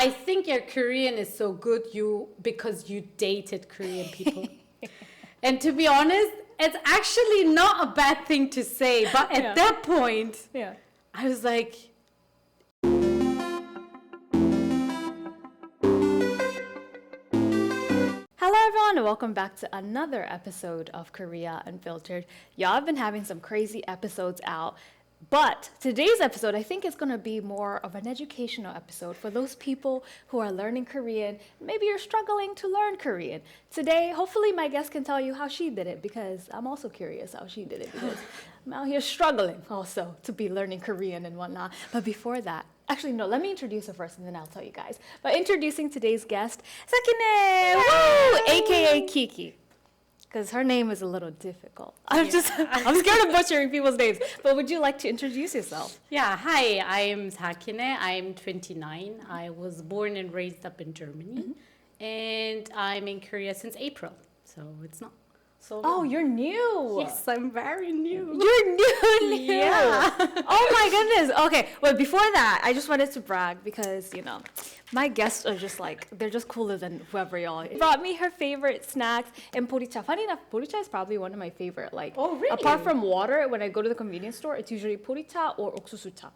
I think your Korean is so good because you dated Korean people. And to be honest, it's actually not a bad thing to say. But at that point, I was like, hello everyone and welcome back to another episode of Korea Unfiltered. Y'all have been having some crazy episodes out, but today's episode I think is going to be more of an educational episode for those people who are learning Korean. Maybe you're struggling to learn Korean. Today, hopefully my guest can tell you how she did it, because I'm also curious how she did it, because I'm out here struggling also to be learning Korean and whatnot. But before that, actually, no, let me introduce her first and then I'll tell you guys. But introducing today's guest, Sakine, woo, aka Kiki. Because her name is a little difficult. I'm scared of butchering people's names. But would you like to introduce yourself? yeah, hi, I'm Sakine. I'm 29. I was born and raised up in Germany. And I'm in Korea since April. So it's not so long. Oh, you're new. Yes, I'm very new. You're new. Yeah. Oh my goodness. Okay, well, before that, I just wanted to brag because, you know, my guests are just like, they're just cooler than whoever y'all. Brought me her favorite snacks and poricha. Funny enough, poricha is probably one of my favorite. Like, oh, really? Apart from water, when I go to the convenience store, it's usually poricha or 옥수수차.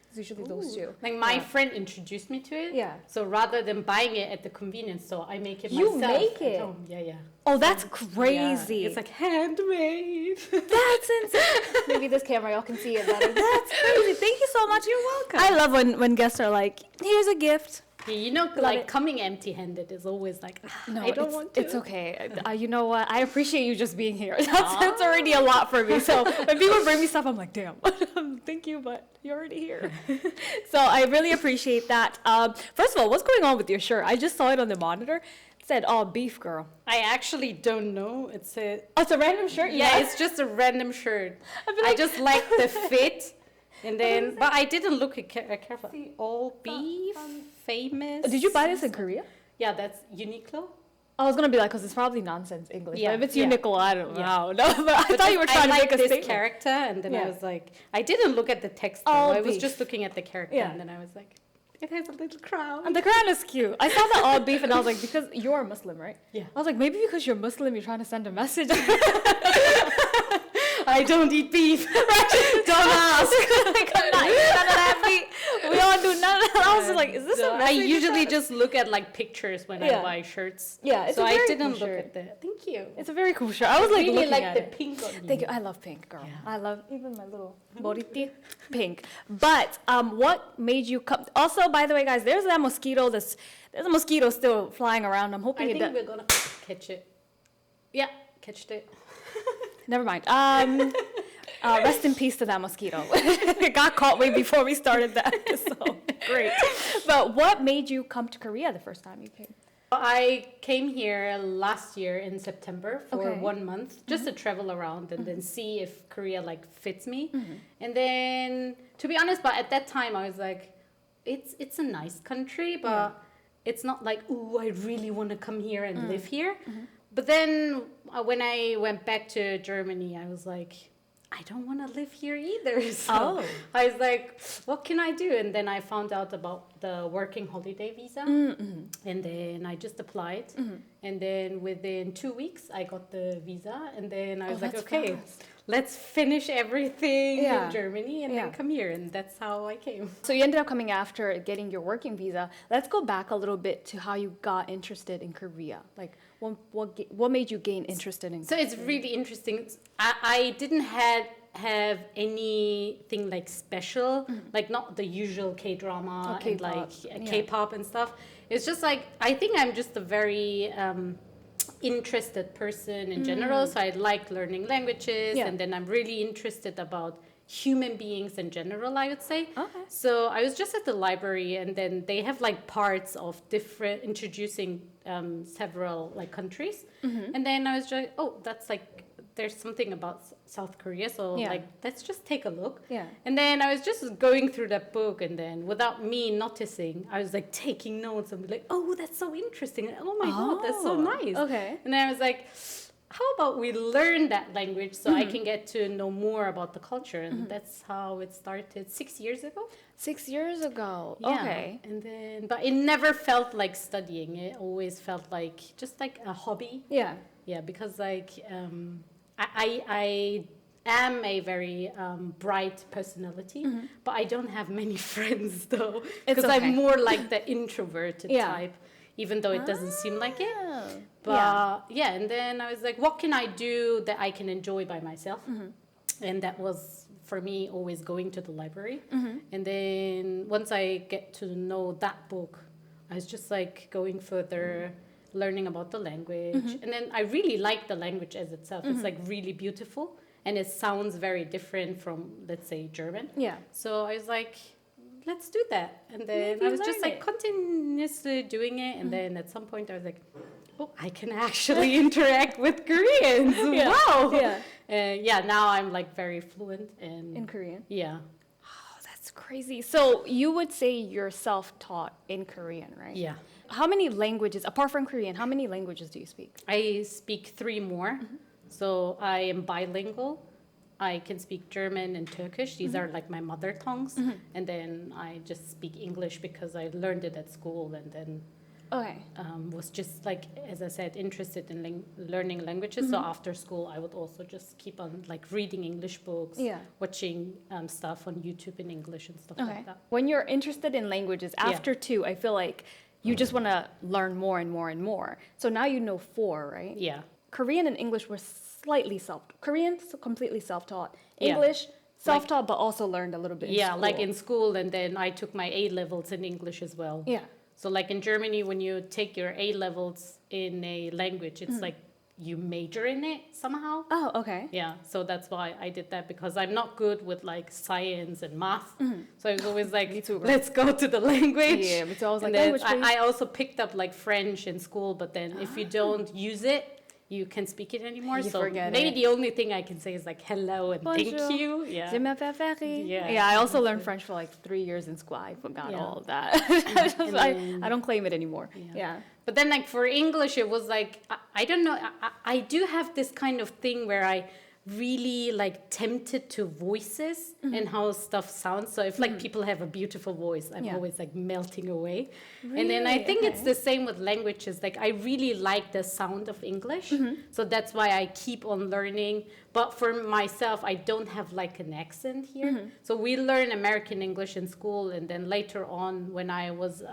It's usually those two. Like my friend introduced me to it. Yeah. So rather than buying it at the convenience store, I make it You myself. make it? At home. Yeah. Oh, that's crazy. Yeah. It's like handmade. That's insane. Maybe this camera, y'all can see it better. That's crazy. Thank you so much. You're welcome. I love when guests are like, here's a gift. Yeah, you know, like coming empty-handed is always like, No, I don't want to. It's okay. You know what? I appreciate you just being here. That's already a lot for me. So when people bring me stuff, I'm like, damn, thank you, but you're already here. So I really appreciate that. First of all, what's going on with your shirt? I just saw it on the monitor. It said, oh, beef girl. I actually don't know. It's a Random shirt? Yeah, it's just a random shirt. I just like the fit. And then, but I didn't look carefully. All beef, famous. Did you buy this in Korea? Yeah, that's Uniqlo. I was gonna be like, because it's probably nonsense English. Yeah, But if it's yeah. Uniqlo, I don't know. Yeah. No, but I thought you were trying to make a this statement. character, and then Yeah. I was like, I didn't look at the text. Though. All I was beef. just looking at the character, Yeah. and then I was like, it has a little crown. And the crown is cute. I saw the all beef and I was like, because you're a Muslim, right? Yeah. I was like, maybe because you're Muslim, you're trying to send a message. I don't eat beef. Don't ask. Like, I'm not eating none of that meat. We all do none of that. I was like, is this a I message? usually just look at like pictures when Yeah. I buy shirts. Yeah, it's so a I very didn't cool look shirt. at the. Thank you. It's a very cool shirt. I was like really looking like at the it. pink on you. Thank you. I love pink, girl. Yeah. I love even my little boriti pink. But what made you come? Also, by the way, guys, there's that mosquito. There's a mosquito still flying around. I'm hoping I it think we're gonna catch it. Yeah, catched it. Never mind. Rest in peace to that mosquito. It got caught way before we started the episode. Great. But what made you come to Korea the first time you came? I came here last year in September for Okay. 1 month just to travel around and then see if Korea like fits me. And then, to be honest, but at that time I was like, it's a nice country, but it's not like, ooh, I really want to come here and live here. But then when I went back to Germany, I was like, I don't want to live here either. So I was like, what can I do? And then I found out about the working holiday visa. And then I just applied. And then within 2 weeks, I got the visa. And then I was like, that's okay, fast. let's finish everything Yeah. in Germany and Yeah. then come here. And that's how I came. So you ended up coming after getting your working visa. Let's go back a little bit to how you got interested in Korea. Like, what made you gain interested in So it's really interesting. I didn't have anything like special, like not the usual K-drama and like K-pop and stuff. It's just like, I think I'm just a very interested person in general. So I like learning languages and then I'm really interested about human beings in general, I would say. Okay. So I was just at the library and then they have like parts of different, introducing several like countries. And then I was just, oh, that's like, there's something about South Korea, so like let's just take a look. Yeah. And then I was just going through that book, and then without me noticing, I was like taking notes and be like, oh, that's so interesting. Oh my god, that's so nice. Okay. And then I was like, how about we learn that language so I can get to know more about the culture? And that's how it started 6 years ago. 6 years ago. Yeah. Okay. And then, but it never felt like studying. It always felt like just like a hobby. Yeah. Yeah, because like I am a very bright personality, but I don't have many friends though, It's because okay. I'm more like the introverted Yeah. type, even though it doesn't seem like it. Oh. But yeah, and then I was like, what can I do that I can enjoy by myself? And that was for me always going to the library. And then once I get to know that book, I was just like going further, learning about the language. And then I really like the language as itself. It's like really beautiful and it sounds very different from, let's say, German. Yeah. So I was like, let's do that. And then Maybe I was just learn like it. continuously doing it. And then at some point I was like, oh, I can actually interact with Koreans. Yeah. Wow. Yeah. Yeah, now I'm like very fluent and In Korean. yeah. Oh, that's crazy. So you would say you're self-taught in Korean, right? Yeah. How many languages, apart from Korean, how many languages do you speak? I speak 3 more. So I am bilingual. I can speak German and Turkish. These are like my mother tongues. And then I just speak English because I learned it at school and then Okay. was just like, as I said, interested in learning languages. So after school, I would also just keep on like reading English books, Yeah. watching stuff on YouTube in English and stuff Okay. like that. When you're interested in languages, Yeah. after 2, I feel like you just want to learn more and more and more. So now you know 4, right? Yeah. Korean and English were slightly Korean, so completely self-taught. Yeah. English, self-taught, but also learned a little bit in Yeah, school. like in school, and then I took my A levels in English as well. Yeah. So like in Germany, when you take your A levels in a language, it's like you major in it somehow. Oh, okay. Yeah, so that's why I did that because I'm not good with like science and math. So I was always like, Me too, girl. let's go to the language. Yeah, but I was like, And then language, please. I also picked up like French in school, but then if you don't use it, you can't speak it anymore. You so forget maybe it. the only thing I can say is like hello and Bonjour. thank you. Yeah. Je m'appelle Ferry. Yeah. Yeah, I also learned French for like 3 years in school. I forgot Yeah. all of that. And then- I don't claim it anymore. Yeah. Yeah. But then, like for English, it was like I don't know. I do have this kind of thing where I really like tempted to voices and how stuff sounds. So if like people have a beautiful voice, I'm Yeah. always like melting away. And then I Really? think it's Okay. the same with languages. Like I really like the sound of English, so that's why I keep on learning. But for myself, I don't have like an accent here. So we learn American English in school, and then later on when I was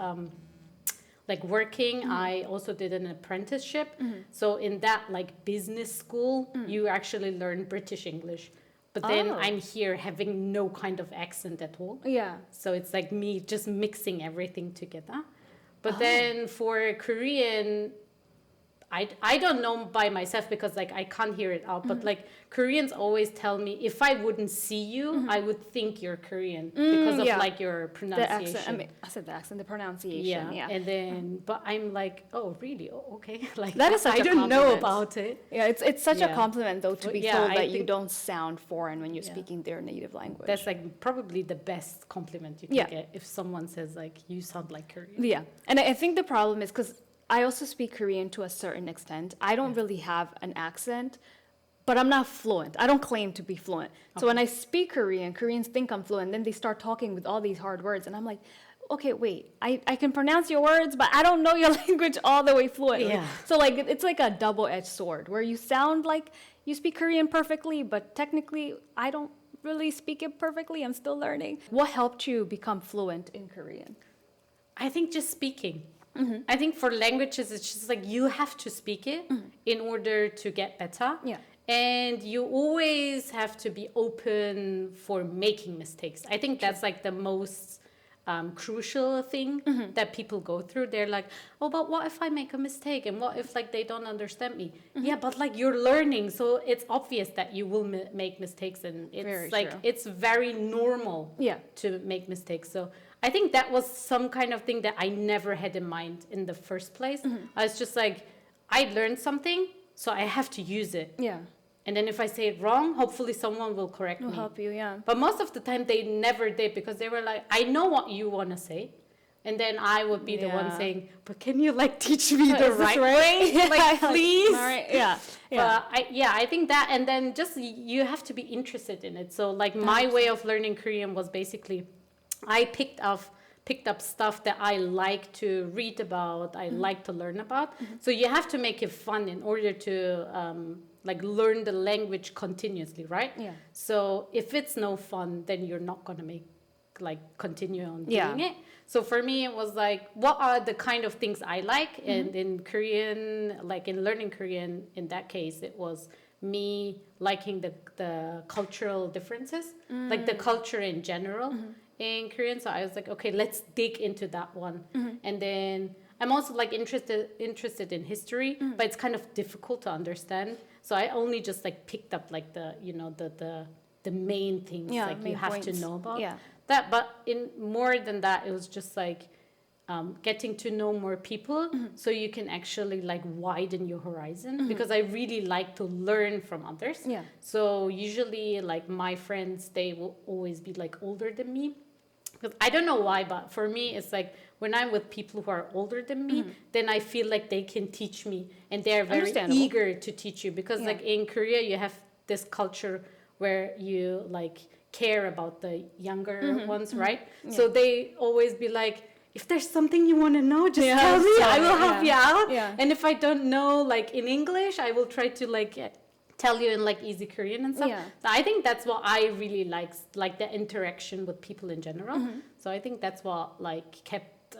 like working, I also did an apprenticeship. So in that like business school, you actually learn British English. But then Oh. I'm here having no kind of accent at all. Yeah. So it's like me just mixing everything together. But then for Korean, I don't know by myself because like I can't hear it out. But like Koreans always tell me if I wouldn't see you, I would think you're Korean because of yeah. like your The pronunciation. accent. I mean, I said the accent, the pronunciation. Yeah. And then, but I'm like, oh, really? Oh, okay. Like That is such I a don't know compliment. about it. Yeah, it's such a Yeah. compliment though to But be yeah, told I that you think- don't sound foreign when you're Yeah. speaking their native language. That's like probably the best compliment you can Yeah. get if someone says like you sound like Korean. Yeah, and I think the problem is because I also speak Korean to a certain extent. I don't really have an accent, but I'm not fluent. I don't claim to be fluent. So when I speak Korean, Koreans think I'm fluent. Then they start talking with all these hard words, and I'm like, okay, wait, I can pronounce your words, but I don't know your language all the way fluently. Yeah. So like it's like a double-edged sword where you sound like you speak Korean perfectly, but technically I don't really speak it perfectly. I'm still learning. What helped you become fluent in Korean? I think just speaking. I think for languages, it's just like you have to speak it in order to get better. Yeah. And you always have to be open for making mistakes. I think that's like the most crucial thing that people go through. They're like, oh, but what if I make a mistake? And what if like they don't understand me? Yeah, but like you're learning. So it's obvious that you will make mistakes. And it's Very like, true. it's very normal Yeah. to make mistakes. So I think that was some kind of thing that I never had in mind in the first place. I was just like, I learned something, so I have to use it. Yeah. And then if I say it wrong, hopefully someone will correct Will me. help you, yeah. But most of the time they never did because they were like, I know what you want to say. And then I would be the one Yeah. saying, but can you like teach me the Is this right right? way? Like, please. All right. Yeah. Yeah. But I think that, and then just you have to be interested in it. So like my way of learning Korean was basically, I picked up stuff that I like to read about, I like to learn about. So you have to make it fun in order to like learn the language continuously, right? Yeah. So if it's no fun, then you're not gonna continue on Yeah. doing it. So for me, it was like, what are the kind of things I like? And in Korean, like in learning Korean, in that case, it was me liking the cultural differences, like the culture in general in Korean. So I was like, okay, let's dig into that one. And then I'm also like interested in history, but it's kind of difficult to understand. So I only just like picked up like the main things like main you have points. to know about. Yeah. That, but in more than that, it was just like getting to know more people, so you can actually like widen your horizon. Because I really like to learn from others. Yeah. So usually, like my friends, they will always be like older than me. Because I don't know why, but for me, it's like when I'm with people who are older than me, then I feel like they can teach me, and they are very Understandable. eager to teach you. Because Yeah. like in Korea, you have this culture where you like care about the younger ones, right? So they always be like, if there's something you want to know, just Yeah, tell me. tell I me, will help yeah. you out. Yeah. And if I don't know like in English, I will try to like tell you in like easy Korean and stuff. Yeah. So I think that's what I really like the interaction with people in general. So I think that's what like kept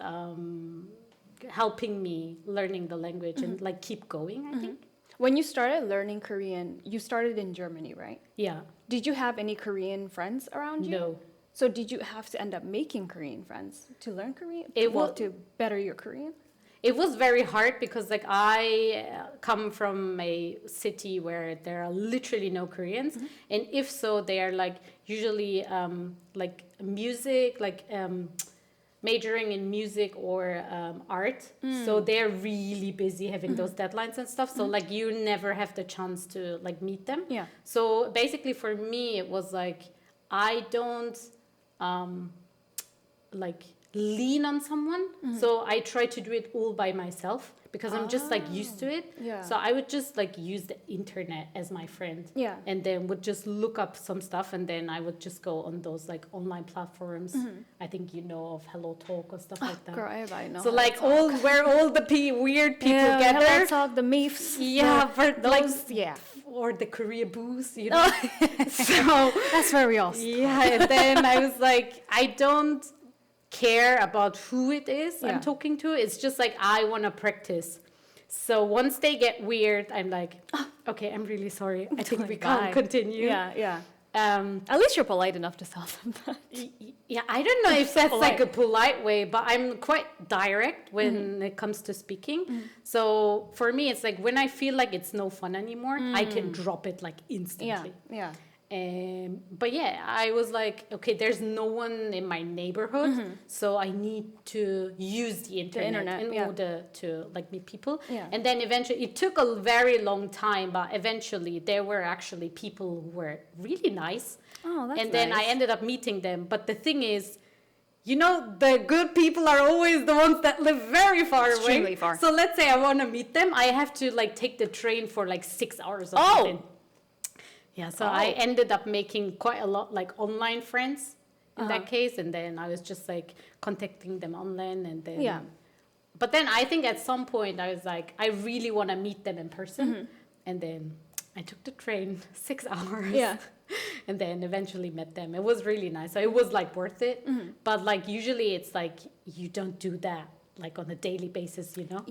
helping me learning the language and like keep going, I think. When you started learning Korean, you started in Germany, right? Yeah. Did you have any Korean friends around you? No. So did you have to end up making Korean friends to learn Korean? It Well, wa- to better your Korean? It was very hard because like I come from a city where there are literally no Koreans, and if so, they are like usually like music, like majoring in music or art. So they're really busy having those deadlines and stuff. So like you never have the chance to like meet them. Yeah. So basically for me, it was like I don't like lean on someone. So I try to do it all by myself because I'm just like used to it. Yeah. So I would just like use the internet as my friend. Yeah. And then would just look up some stuff, and then I would just go on those like online platforms. I think you know of Hello Talk or stuff like that. Girl, everybody knows. So like where all the weird people yeah, gather. Hello Talk, the MIFs. Yeah, but like those, yeah. or the Korea booze, you know. So That's where we all start. yeah, and then I was like, I don't care about who it is Yeah. I'm talking to. It's just like I want to practice. So once they get weird, I'm like, okay, I'm really sorry. I think we can't Bye. continue. Yeah, yeah. Um, At least you're polite enough to tell them that. yeah, I don't know if that's like a Polite. polite way, but I'm quite direct when it comes to speaking. So for me, it's like when I feel like it's no fun anymore, I can drop it like Yeah, instantly. yeah. But yeah, I was like, okay, there's no one in my neighborhood, so I need to use the internet, in yeah. order to like meet people. Yeah. And then eventually, it took a very long time, but eventually there were actually people who were really nice. Oh, that's And then I nice. ended up meeting them. But the thing is, you know, the good people are always the ones that live very far Extremely away. far. So let's say I want to meet them, I have to like take the train for like 6 hours or Oh! something. Yeah, so I Oh. ended up making quite a lot like online friends in that Uh-huh. case, and then I was just like contacting them online, and then Yeah. But then I think at some point I was like, I really want to meet them in person, Mm-hmm. and then I took the train 6 hours. Yeah. And then eventually met them. It was really nice. So it was like worth it. Mm-hmm. But like usually it's like you don't do that like on a daily basis, you know?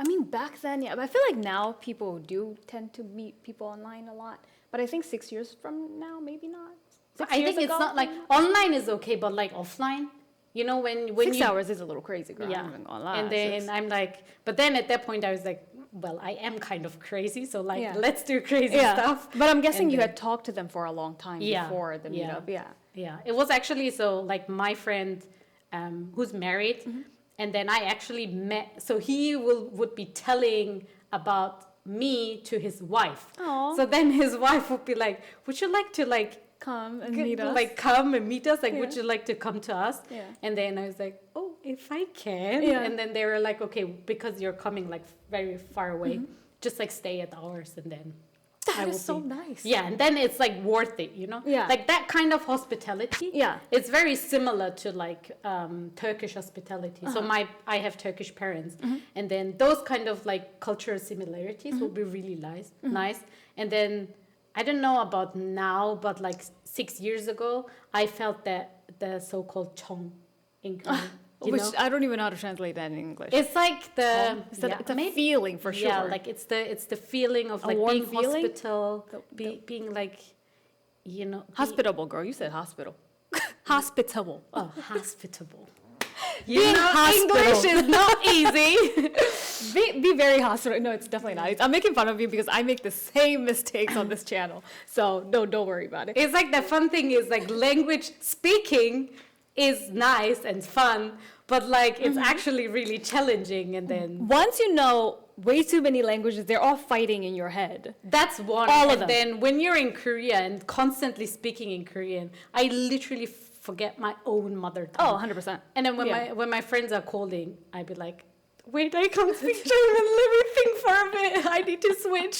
I mean, back then, yeah. But I feel like now people do tend to meet people online a lot. But I think 6 years from now, maybe not. But 6 I years think it's ago, not like online is okay, but like offline, you know, when 6 you hours is a little crazy, girl. yeah. I'm not even gonna lie. And then Six- I'm like, but then at that point I was like, well, I am kind of crazy, so like Yeah. let's do crazy yeah. stuff. But I'm guessing And you then- had talked to them for a long time Yeah, before the yeah. meetup. Yeah. Yeah, it was actually so like my friend who's married, Mm-hmm. and then I actually met. So he would be telling about me to his wife. Aw. So then his wife would be like, "Would you like to like come and meet us. Like, come and meet us. Like, would Yeah. you like to come to us? Yeah. And then I was like, oh, if I can. Yeah. And then they were like, okay, because you're coming like very far away, just like stay at ours, and then That I is will so be- nice. Yeah, and then it's like worth it, you know? Yeah. Like that kind of hospitality. Yeah. It's very similar to like Turkish hospitality. So I have Turkish parents, and then those kind of like cultural similarities will be really nice. Nice. And then I don't know about now, but like 6 years ago, I felt that the so-called chong in Korean. You Which know? I don't even know how to translate that in English. It's like the It's a feeling for sure. yeah, like it's the feeling of A like warm being feeling? hospital, being like, you know, Hospitable, girl. You said hospital. Hospitable. oh, hospitable. Being hospitable. English is not easy. Be very hospitable. No, it's definitely not. I'm making fun of you because I make the same mistakes on this channel. So no, don't worry about it. It's like the fun thing is like language speaking is nice and fun, but like it's actually really challenging. And then Once you know way too many languages, they're all fighting in your head. that's one. All of and them. then when you're in Korea and constantly speaking in Korean, I literally forget my own mother tongue. Oh, 100%. And then Yeah. when my friends are calling, I'd be like, wait, I can't speak German. Let me think for a bit. I need to switch.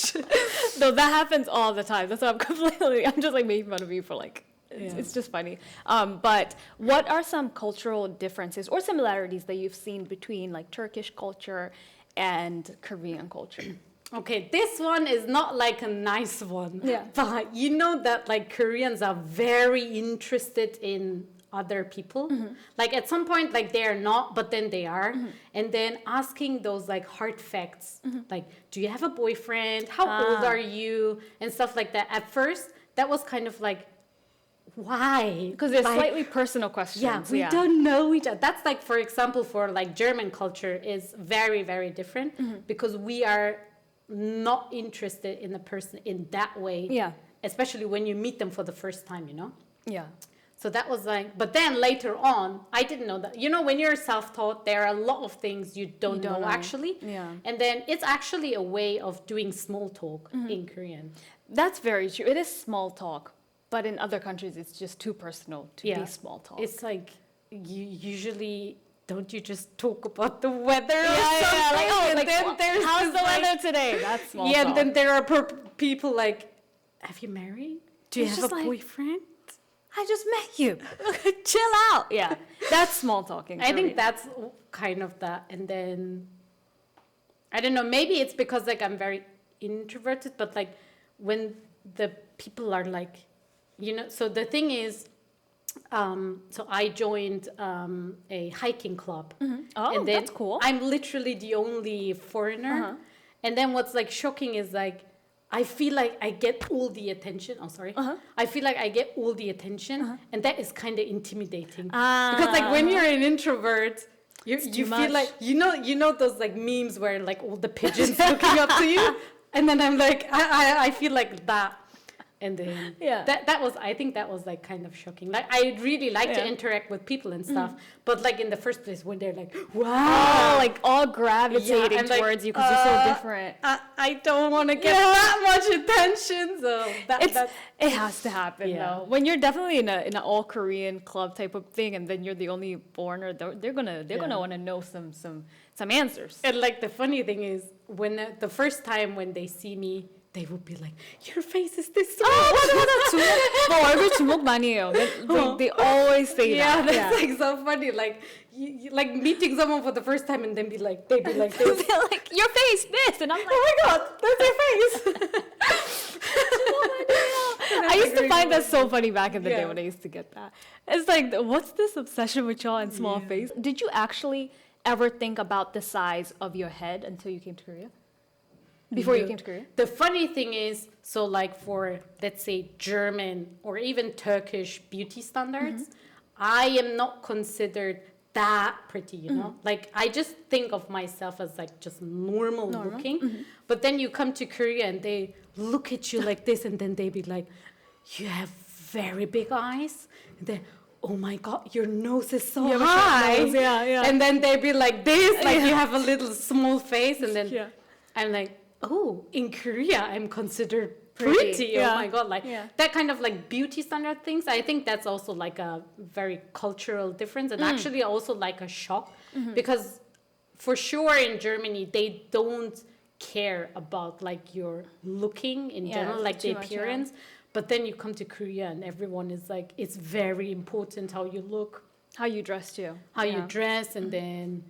No, that happens all the time. That's why I'm just like making fun of you for like, Yeah. it's just funny. But what are some cultural differences or similarities that you've seen between like Turkish culture and Korean culture? Okay, this one is not like a nice one. Yeah. But you know that like Koreans are very interested in other people. Like at some point, like they are not, but then they are. And then asking those like hard facts, like, do you have a boyfriend? How old are you? And stuff like that. At first, that was kind of like, why? Because they're Like, slightly personal questions. yeah, we don't know each other. That's like, for example, for like German culture is very, very different because we are not interested in a person in that way. Yeah. Especially when you meet them for the first time, you know? Yeah. So that was like, but then later on, I didn't know that. You know, when you're self-taught, there are a lot of things you don't know actually. Yeah. And then it's actually a way of doing small talk in Korean. That's very true. It is small talk, but in other countries, it's just too personal to be small talk. It's like, you usually, don't you just talk about the weather or yeah, something? like, oh, And like, then there's how's this, the like- weather today? That's small Yeah, talk. and then there are people like, have you married? Do you It's have just a like- boyfriend? I just met you. Chill out. Yeah, that's small talking. I think that's kind of that. And then, I don't know, maybe it's because like I'm very introverted, but like when the people are like, you know, so the thing is, so I joined a hiking club. Oh, and then that's cool. I'm literally the only foreigner. And then what's like shocking is like, I feel like I get all the attention. Oh, sorry. I feel like I get all the attention, and that is kind of intimidating. Because like when you're an introvert, you feel much. like you know those like memes where like all the pigeons looking up to you, and then I'm like I feel like that. And then Yeah. that was, I think that was like kind of shocking. Like I really like to Yeah. interact with people and stuff, but like in the first place when they're like, Oh, wow, like all gravitating I'm like, towards you because you're so different. I don't want to get that much attention. So that's It has to happen Yeah. though. When you're definitely in an all Korean club type of thing, and then you're the only foreigner, they're gonna want to know some answers. and like the funny thing is when the first time when they see me, they would be like, your face is this small. 너 얼굴 주목 많이 해요. They always say Yeah, that. that's like so funny. Like you like meeting someone for the first time and then they'd be like this. They're like, your face, this, and I'm like, Oh my god, that's your face. I used to find that so funny back in the day Yeah. when I used to get that. It's like, what's this obsession with y'all and small Yeah. face? Did you actually ever think about the size of your head until you came to Korea? Before you came to Korea? The funny thing is, so like for let's say German or even Turkish beauty standards, I am not considered that pretty, you know? Like I just think of myself as like just normal. Looking. But then you come to Korea and they look at you like this and then they be like, you have very big eyes. And then, oh my God, your nose is so You have a short high. nose, yeah. And then they be like this, like you have a little small face. And then Yeah. I'm like, oh, in Korea, I'm considered pretty. Yeah. Oh my god, like Yeah. that kind of like beauty standard things. I think that's also like a very cultural difference, and actually also like a shock, because for sure in Germany they don't care about like your looking in Yeah, general, like the too much, yeah. appearance. But then you come to Korea and everyone is like, it's very important how you look, How you dress too. how you Yeah. dress, and then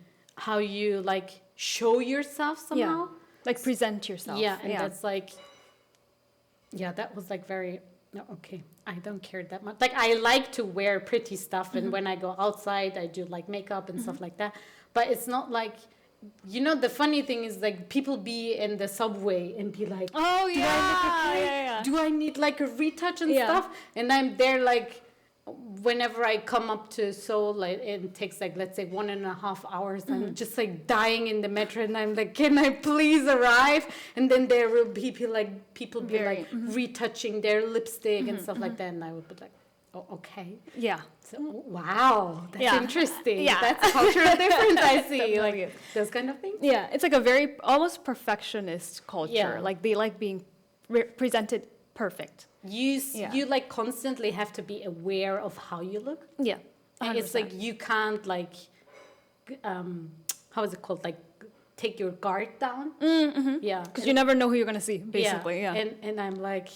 how you like show yourself somehow. Like present yourself. Yeah, and that's like, yeah, that was like very, no, okay, I don't care that much. Like, I like to wear pretty stuff, and when I go outside, I do like makeup and stuff like that. But it's not like, you know, the funny thing is like people be in the subway and be like, Oh do I look okay? yeah. Do I need like a retouch and Yeah. stuff? And I'm there like, whenever I come up to Seoul, like it takes like, let's say 1.5 hours. I'm just like dying in the metro, and I'm like, can I please arrive? And then there will be people be Very- like retouching their lipstick and stuff like that, and I would be like, oh, okay. Yeah. So wow, that's Yeah. interesting. Yeah. That's a cultural difference I see. Definitely Like is. those kind of things. Yeah, it's like a very almost perfectionist culture. Yeah. Like they like being presented perfect. Yeah. You like constantly have to be aware of how you look. Yeah. And it's like you can't like, how is it called? Like take your guard down. Yeah. because you never know who you're gonna see, basically. Yeah. And I'm like,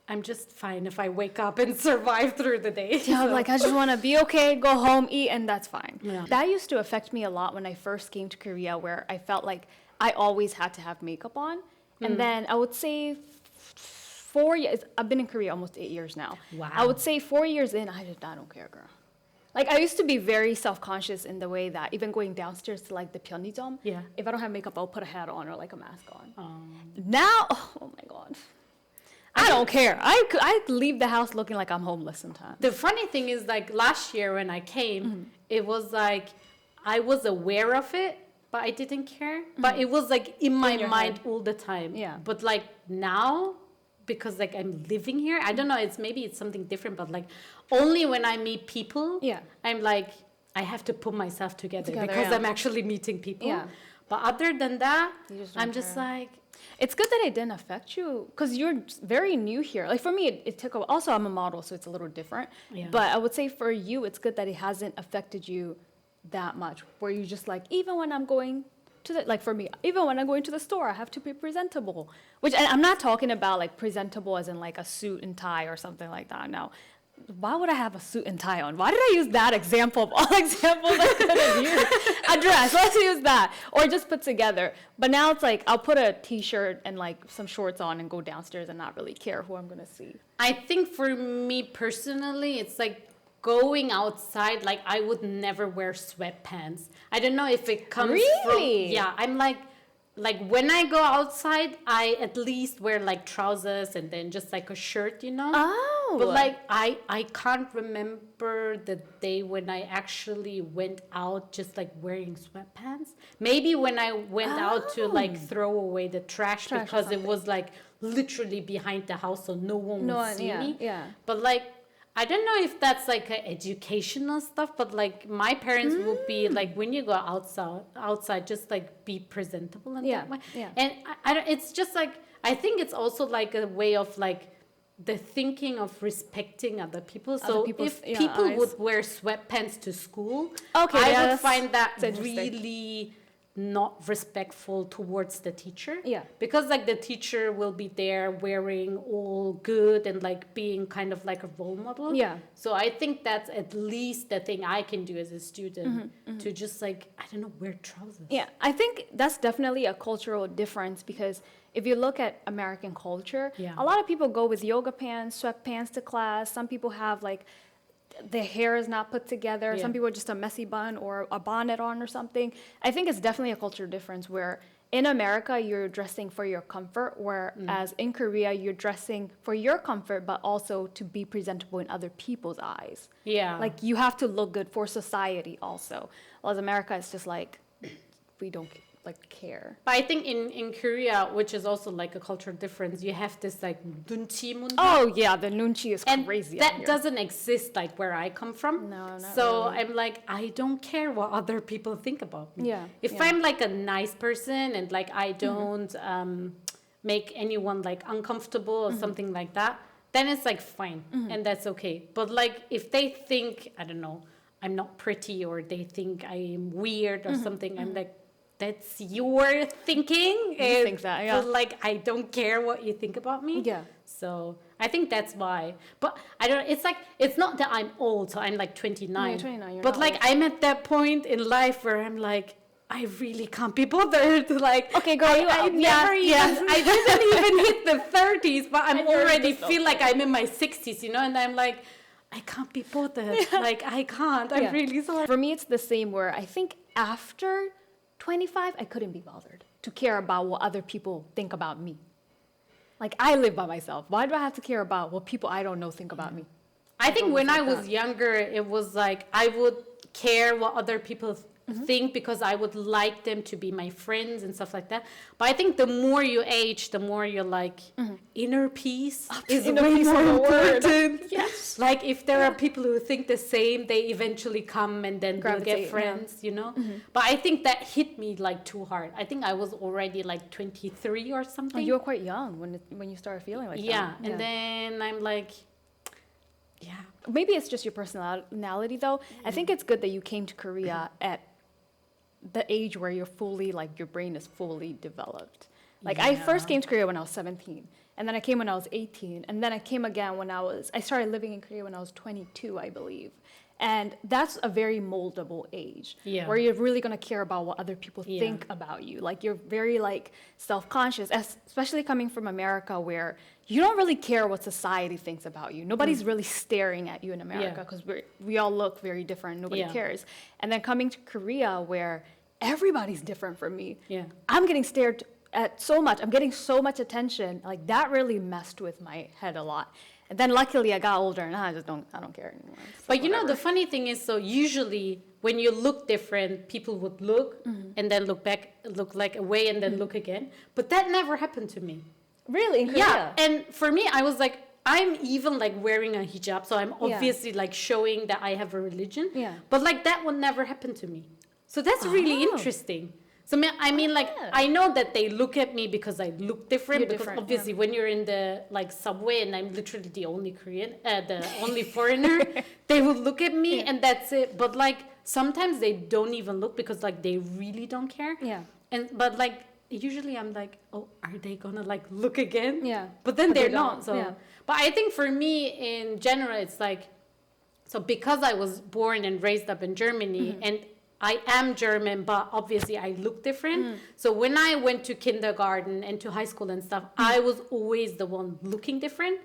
I'm just fine if I wake up and survive through the day. Yeah, I'm So- like I just want to be okay, go home, eat, and that's fine. Yeah. That used to affect me a lot when I first came to Korea, where I felt like I always had to have makeup on, and then I would say 4 years. I've been in Korea almost 8 years now. Wow. I would say 4 years in, I don't care, girl. Like I used to be very self-conscious in the way that even going downstairs to like the Pyeongjam, Yeah. if I don't have makeup, I'll put a hat on or like a mask on. Um, Now, oh my god, I don't care. I leave the house looking like I'm homeless sometimes. the funny thing is, like last year when I came, it was like I was aware of it, but I didn't care. But it was like in my your mind head. all the time. Yeah. But like now, because like I'm living here, I don't know. It's something different. But like only when I meet people, Yeah. I'm like I have to put myself together because yeah. I'm actually meeting people. Yeah. But other than that, You just don't I'm just care. like. It's good that it didn't affect you because you're very new here. Like for me, it took a. Also, I'm a model, so it's a little different. Yeah. But I would say for you, it's good that it hasn't affected you that much. Where you just like, even when I'm going to the, like for me, even when I'm going to the store, I have to be presentable. Which and I'm not talking about like presentable as in like a suit and tie or something like that. No. Why would I have a suit and tie on? Why did I use that example of all examples I could have used? A dress, let's use that. Or just put together. But now it's like I'll put a t-shirt and like some shorts on and go downstairs and not really care who I'm gonna see. I think for me personally, it's like going outside. Like I would never wear sweatpants. I don't know if it comes Really? from. Yeah, I'm like when I go outside, I at least wear like trousers and then just like a shirt, you know. Oh. But like I can't remember the day when I actually went out just like wearing sweatpants. Maybe when I went out to like throw away the trash Trash or because it something. was like literally behind the house, so no one No would one- see yeah, me. yeah. But like I don't know if that's like a educational stuff, but like my parents would be like, when you go outside, just like be presentable in Yeah, that way. yeah. And I don't, it's just like I think it's also like a way of like the thinking of respecting other people. So people's, if yeah, people eyes. would wear sweatpants to school, Okay, I yeah, would that's- find that that's interesting. really not respectful towards the teacher. Yeah. Because like the teacher will be there wearing all good and like being kind of like a role model. Yeah. So I think that's at least the thing I can do as a student to just like, I don't know, wear trousers. Yeah, I think that's definitely a cultural difference because if you look at American culture, Yeah. a lot of people go with yoga pants, sweatpants to class. Some people have like the hair is not put together. Yeah. Some people are just a messy bun or a bonnet on or something. I think it's definitely a cultural difference where in America you're dressing for your comfort, whereas in Korea you're dressing for your comfort but also to be presentable in other people's eyes. Yeah. Like you have to look good for society also. Whereas America is just like we don't like care. But I think in Korea, which is also like a cultural difference, you have this like 눈치 문화. Oh yeah, the nunchi is And crazy. out that here. doesn't exist like where I come from. No, not So really. I'm like, I don't care what other people think about me. Yeah, If yeah. I'm like a nice person and like I don't make anyone like uncomfortable or something like that, then it's like fine and that's okay. But like if they think, I don't know, I'm not pretty or they think I'm weird or something, I'm like, that's your thinking. You think that, yeah. But like I don't care what you think about me. Yeah. So I think that's why. But I don't. It's like it's not that I'm old. So I'm like 29. No, you're 29, you're but not like old. I'm at that point in life where I'm like, I really can't be bothered. Like Okay, girl, you I up. never Yeah, even. I didn't even hit the 30s, but I'm And you're already just feel like I'm in my 60s. You know, and I'm like, I can't be bothered. Like I can't. I'm Yeah. really sorry. For me, it's the same where I think after 25, I couldn't be bothered to care about what other people think about me. Like, I live by myself. Why do I have to care about what people I don't know think about me? I think when I like was younger, it was like I would care what other people think because I would like them to be my friends and stuff like that. But I think the more you age, the more you're like inner peace is Inner way peace more is the word. important. Yes. Like if there are people who think the same, they eventually come and then we'll Gravitate, get yeah. friends, you know. But I think that hit me like too hard. I think I was already like 23 or Oh, something. you were quite young when you started feeling like yeah, that. and then I'm like, yeah. Maybe it's just your personality, though. I think it's good that you came to Korea at the age where you're fully, like, your brain is fully developed. Like, I first came to Korea when I was 17, and then I came when I was 18, and then I came again when I started living in Korea when I was 22, I believe. And that's a very moldable age, Yeah. where you're really going to care about what other people Yeah. think about you. Like, you're very, like, self-conscious, especially coming from America, where you don't really care what society thinks about you. Nobody's really staring at you in America because we all look very different. Nobody Yeah. cares. And then coming to Korea, where everybody's different from me. Yeah. I'm getting stared at so much. I'm getting so much attention. Like, that really messed with my head a lot. And then luckily I got older and now I don't care anymore. So But you know, whatever. the funny thing is, so usually when you look different, people would look and then look back, look like away and then look again. But that never happened to me. Really? In Korea? Yeah. And for me, I was like, I'm even like wearing a hijab. So I'm Yeah. obviously like showing that I have a religion. Yeah. But like that would never happen to me. So that's really Oh. interesting. So I mean, like, Yeah. I know that they look at me because I look different. You're Because different, obviously, when you're in the like subway and I'm literally the only Korean, the only foreigner, they would look at me and that's it. But like sometimes they don't even look because like they really don't care. Yeah. But like usually I'm like, oh, are they gonna like look again? Yeah. But then But they they're not. don't, So, yeah. but I think for me in general, it's like, so because I was born and raised up in Germany and I am German, but obviously I look different. So when I went to kindergarten and to high school and stuff, I was always the one looking different.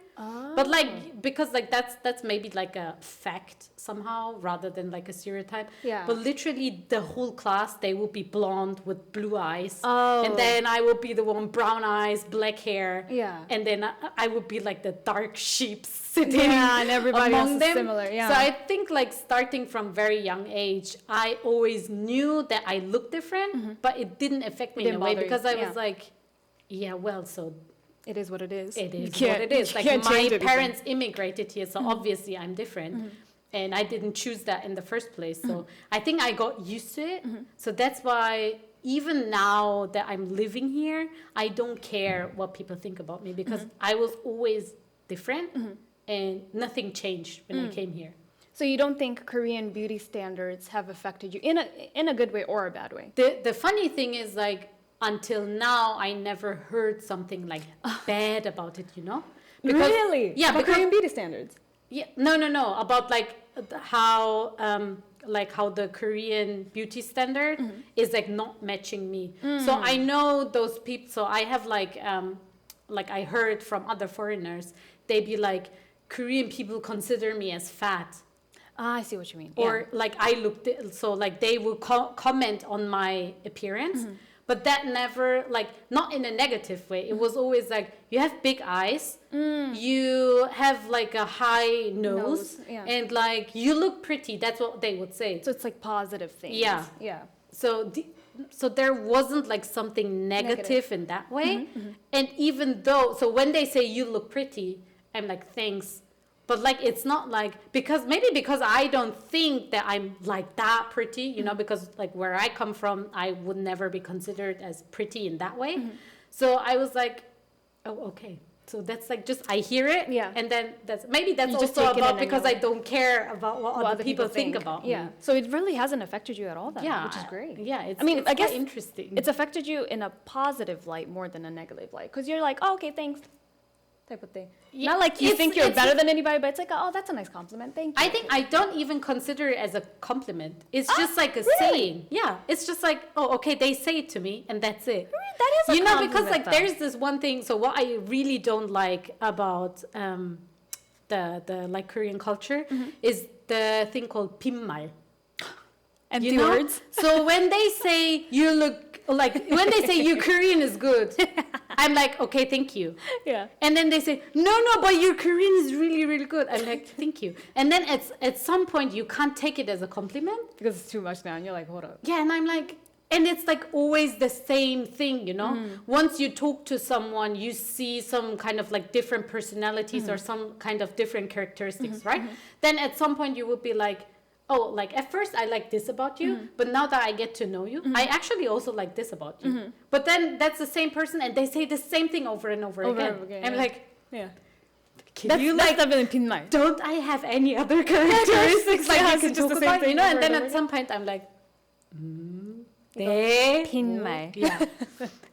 But like because like that's maybe like a fact somehow rather than like a stereotype. Yeah. But literally the whole class they will be blonde with blue eyes. Oh. And then I will be the one brown eyes, black hair. Yeah. And then I would be like the dark sheep sitting Yeah, and everybody among else is them. similar, yeah. So I think like starting from very young age, I always knew that I looked different, but it didn't affect me in a didn't way bother you, because I yeah. was like, yeah, well, so It is what it is. it You is can't- what it is. you Like can't my change anything. parents immigrated here, so obviously I'm different. And I didn't choose that in the first place. So I think I got used to it. So that's why even now that I'm living here, I don't care what people think about me because I was always different and nothing changed when I came here. So you don't think Korean beauty standards have affected you in a good way or a bad way? The funny thing is like until now I never heard something like bad about it, you know? Really? Yeah, About because Korean beauty standards. yeah, no, about like how the Korean beauty standard is like not matching me. So I know those people. So I have like I heard from other foreigners, they be like, Korean people consider me as fat. Ah, I see what you mean. Or like I looked, so like they will comment on my appearance, but that never like not in a negative way. It was always like you have big eyes, you have like a high nose, yeah. and like you look pretty. That's what they would say. So it's like positive things. Yeah. Yeah. So there wasn't like something negative in that way. And even though, so when they say you look pretty, I'm like, thanks. But like, it's not like, because I don't think that I'm like that pretty, you know, because like where I come from, I would never be considered as pretty in that way. So I was like, oh, okay. So that's like just I hear it, Yeah. and then that's You just also take it in about and because you're I like, don't care about what other people think about Yeah. me. So it really hasn't affected you at all then, Yeah, which is great. Yeah, it's, I mean, it's I guess quite interesting. It's affected you in a positive light more than a negative light because you're like, oh, okay, thanks, type of thing. Yeah, Not like you it's- think you're it's- better than anybody, but it's like, oh, that's a nice compliment. Thank you. I think I don't even consider it as a compliment. It's just like a really? saying. Yeah, it's just like, oh, okay, they say it to me, and that's it. That is a You know, because compliment, like though. there's this one thing. So what I really don't like about the like Korean culture is the thing called 빈말. empty You know? words. So when they say you look like when they say your Korean is good, I'm like, okay, thank you. Yeah. And then they say, no, but your Korean is really, really good. I'm like, thank you. And then at some point you can't take it as a compliment. Because it's too much now, and you're like, hold up. Yeah, and I'm like, and it's like always the same thing, you know? Once you talk to someone, you see some kind of like different personalities or some kind of different characteristics, right? Then at some point you would be like, oh, like at first I like this about you, but now that I get to know you, I actually also like this about you. But then that's the same person and they say the same thing over and over again. I'm yeah. like, Yeah. can you that's like, definitely 빈말. don't I have any other characteristics like Yeah, you can it's just talk the same about, thing you know? over And then and at over some point I'm like, 네. 빈말. Yeah.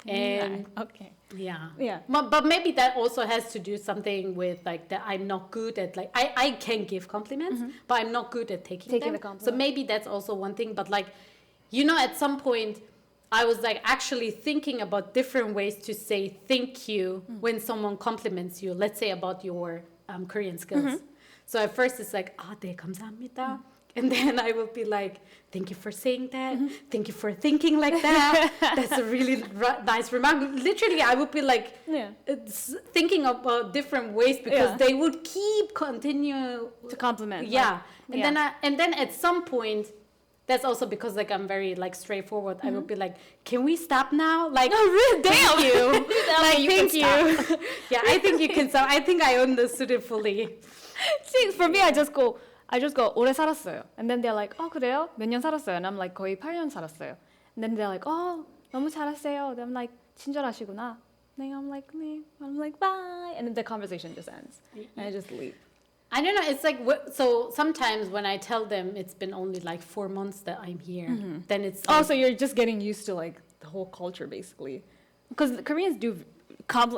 And Okay. yeah. Yeah. But maybe that also has to do something with like that I'm not good at like I can give compliments, but I'm not good at taking Taking them. the compliment. So maybe that's also one thing. But like, you know, at some point I was like actually thinking about different ways to say thank you when someone compliments you, let's say about your Korean skills. So at first it's like, 네, 감사합니다. And then I will be like, thank you for saying that. Thank you for thinking like that. That's a really nice remark. Literally, I would be like Yeah. thinking about different ways because Yeah. they would keep continue To compliment. yeah. like, And then at some point, that's also because like I'm very like straightforward. I would be like, can we stop now? Like, Oh, really? thank Damn. you. Like, You thank can you. Yeah, I think you can stop. I think I understood it fully. See, for me, I just go, 오래 살았어요. And then they're like, 그래요? 몇 년 살았어요? And I'm like, 거의 8년 살았어요. And then they're like, 너무 잘하세요. And I'm like, 친절하시구나. And I'm like, 네. I'm like, bye. And then the conversation just ends. And I just leave. I don't know. It's like so. Sometimes when I tell them it's been only like 4 months that I'm here, then it's Oh, like, so you're just getting used to like the whole culture basically. Because Koreans do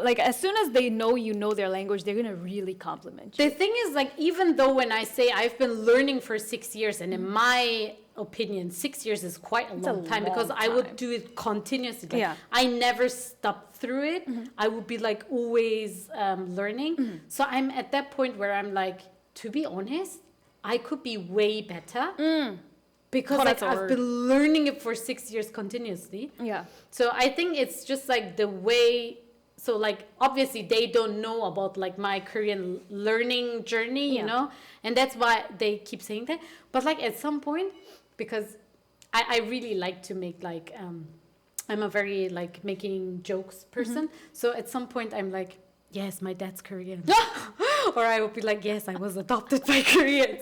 like as soon as they know you know their language, they're gonna really compliment you. the thing is like even though when I say I've been learning for 6 years, and in my opinion, 6 years is quite a long time because I would time. do it continuously. Like, Yeah. I never stopped through it. I would be like always learning. So I'm at that point where I'm like, to be honest, I could be way better. Because Oh, like, that's a I've word. been learning it for 6 years continuously. Yeah. So I think it's just like the way. So like obviously they don't know about like my Korean learning journey, you Yeah. know, and that's why they keep saying that. But like at some point, because I really like to make like I'm a very like making jokes person. So at some point I'm like, yes, my dad's Korean. Or I would be like, yes, I was adopted by Koreans,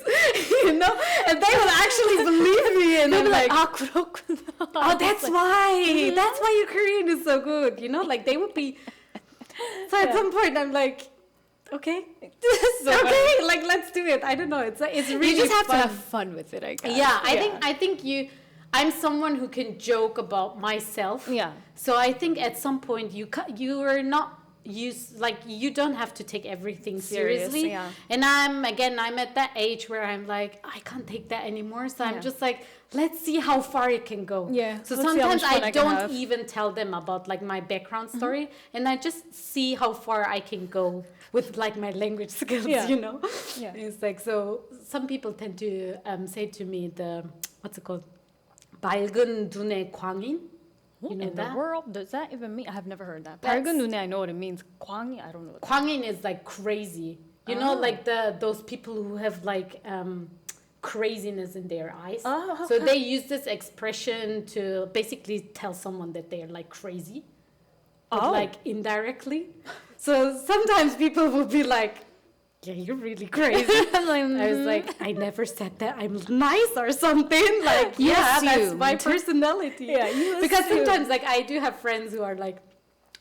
you know, and they will actually believe me, and I'm like, 그렇구나. oh, that's why. That's why your Korean is so good. You know, like they would be. So at some point, I'm like, okay, okay, like let's do it. I don't know. It's really You just have fun. to have fun with it, I guess. Yeah, I think I'm someone who can joke about myself. Yeah. So I think at some point you are not you don't have to take everything Serious, seriously. yeah. And I'm at that age where I'm like, I can't take that anymore. So I'm Yeah. just like, let's see how far it can go. Yeah, So let's see how sometimes much fun I I can don't have. even tell them about like my background story, and I just see how far I can go with like my language skills. Yeah. You know. Yeah. It's like, so some people tend to say to me what's it called? 맑은 눈의 광인. You know In that? the world, does that even mean? I have never heard that. That's- 밝은 눈에, I know what it means. 광이, I don't know. 광인 is like crazy. You know, Oh. like those people who have like craziness in their eyes. Oh, So they use this expression to basically tell someone that they're like crazy, but Oh. like indirectly. So sometimes people will be like, yeah, you're really crazy. I'm like, I was like, I never said that I'm nice or something. Like, yeah, that's my assumed. personality. Yeah, you Because assumed. sometimes, like, I do have friends who are like,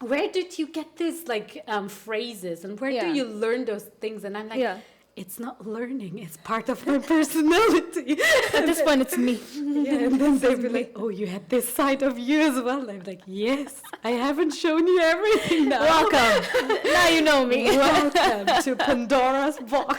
where did you get this like phrases and where do Yeah. you learn those things? And I'm like, Yeah. it's not learning, it's part of my personality. At this point, it's me. Yeah, and then they'd be like, oh, you had this side of you as well. And I'm like, yes, I haven't shown you everything now. Welcome. Now you know me. Welcome to Pandora's box.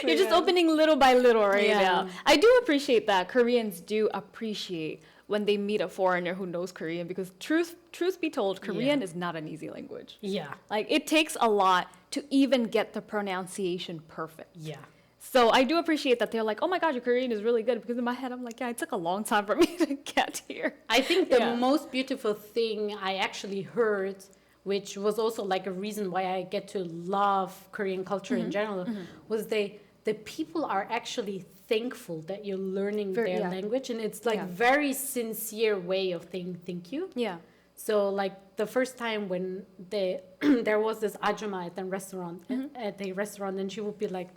You're just opening little by little right Yeah. now. I do appreciate that. Koreans do appreciate when they meet a foreigner who knows Korean, because truth be told, Korean is not an easy language. Yeah, Like, it takes a lot to even get the pronunciation perfect. yeah. So I do appreciate that they're like, oh my God, your Korean is really good. Because in my head, I'm like, yeah, it took a long time for me to get here. I think the Yeah. most beautiful thing I actually heard, which was also like a reason why I get to love Korean culture in general, was the people are actually thankful that you're learning their yeah. language, and it's like Yeah. very sincere way of saying thank you. Yeah. So like the first time when there was this ajumma at the restaurant, and she would be like,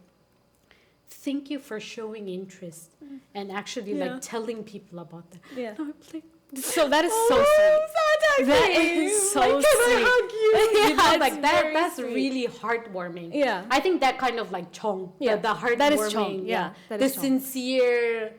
thank you for showing interest and actually Yeah. like telling people about that. Yeah. And I was like, So that is so sweet. That is so like, can sweet. I hug you? You know, Yeah, like it's that. very That's sweet. really heartwarming. Yeah. I think that kind of like chong. Yeah. The heartwarming. That is chong. Yeah, that the is chong. sincere,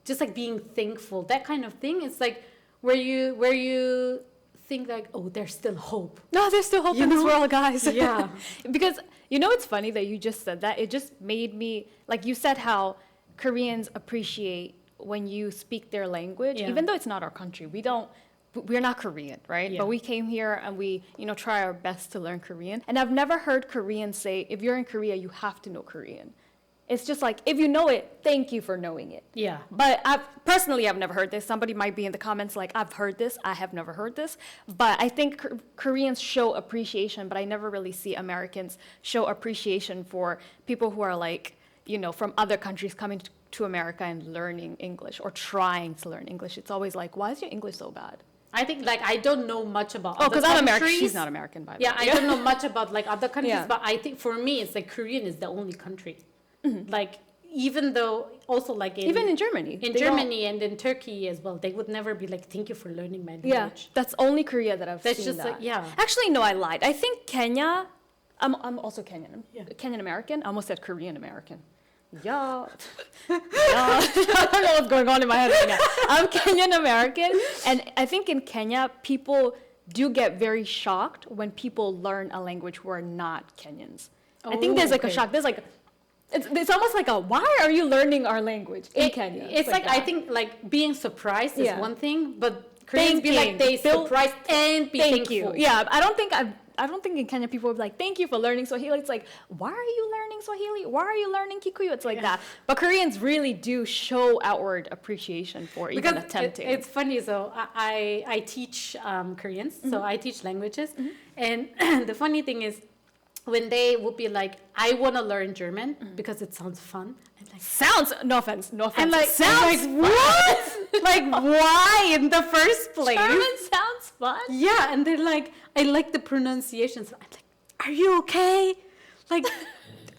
just like being thankful. That kind of thing. It's like where you think like, oh, there's still hope. No, there's still hope You in this know? world, guys. Yeah. Because, you know, it's funny that you just said that. It just made me, like you said how Koreans appreciate when you speak their language, Yeah. even though it's not our country. We're not Korean, right? Yeah. But we came here and we, try our best to learn Korean. And I've never heard Koreans say, if you're in Korea, you have to know Korean. It's just like, if you know it, thank you for knowing it. Yeah. But I've never heard this. Somebody might be in the comments like, I've heard this. I have never heard this. But I think Koreans show appreciation, but I never really see Americans show appreciation for people who are like, from other countries coming to America and learning English or trying to learn English. It's always like, why is your English so bad? I think like I don't know much about. Oh, other because I'm American. countries. She's not American, by the Yeah, way. I don't know much about like other countries, Yeah. but I think for me it's like Korean is the only country. Mm-hmm. Like even though also like Even in Germany. in they don't- Germany and in Turkey as well, they would never be like, thank you for learning my language. Yeah, that's only Korea that I've That's seen just that. like, yeah. Actually, no, I lied. I think Kenya. I'm also Kenyan. Yeah. Kenyan American. I almost said Korean American. Yeah. I don't know what's going on in my head right now. I'm Kenyan American, and I think in Kenya people do get very shocked when people learn a language who are not Kenyans. I think there's like a okay. shock. There's like. It's almost like why are you learning our language in Kenya? It's like I that. think like being surprised is Yeah. one thing, but Koreans be Thanking. like they Feel- surprised and be Thank thankful. you. Yeah, I don't think in Kenya people would be like, thank you for learning Swahili. It's like, why are you learning Swahili? Why are you learning Kikuyu? It's like that. But Koreans really do show outward appreciation for even Because attempting. it's funny. So I teach Koreans, so I teach languages, and the funny thing is, when they would be like, I want to learn German because it sounds fun. I'm like, Sounds, no offense. I'm like, sounds what? Like, why in the first place? German sounds fun. Yeah, and they're like, I like the pronunciations. I'm like, are you okay? Like,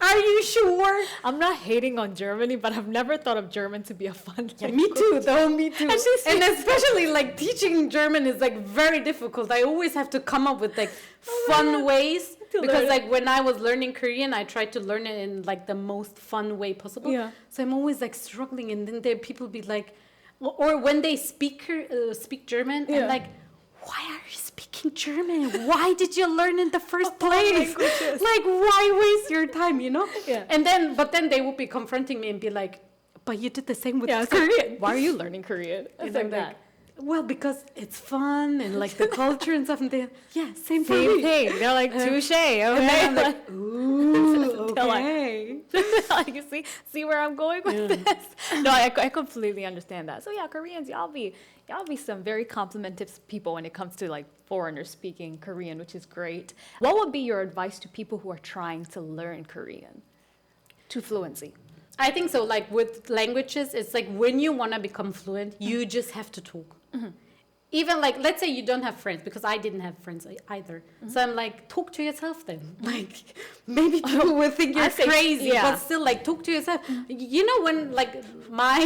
are you sure? I'm not hating on Germany, but I've never thought of German to be a fun Yeah, language. me too, though, me too. she's- And especially like teaching German is like very difficult. I always have to come up with like fun ways To because learn. like when I was learning Korean, I tried to learn it in like the most fun way possible. Yeah. So I'm always like struggling, and then there people be like, or when they speak German, Yeah. I'm like, why are you speaking German? Why did you learn in the first place? languages. Like, why waste your time, you know? Yeah. And but then they would be confronting me and be like, but you did the same with Yeah, it's like, Korean. why are you learning Korean? It's And like I'm that. well, because it's fun and like the culture and stuff. And they, yeah, same for Same me. thing. They're like, touche. Okay. And then I'm like, ooh, They're like- okay. like, you see where I'm going with this? No, I completely understand that. So yeah, Koreans, y'all be some very complimentive people when it comes to like foreigners speaking Korean, which is great. What would be your advice to people who are trying to learn Korean to fluency? I think so. Like with languages, it's like when you want to become fluent, you just have to talk. Even like, let's say you don't have friends, because I didn't have friends either. So I'm like, talk to yourself then. Like, maybe people will think I you're think- crazy, yeah. but still, like, talk to yourself. You know, when like my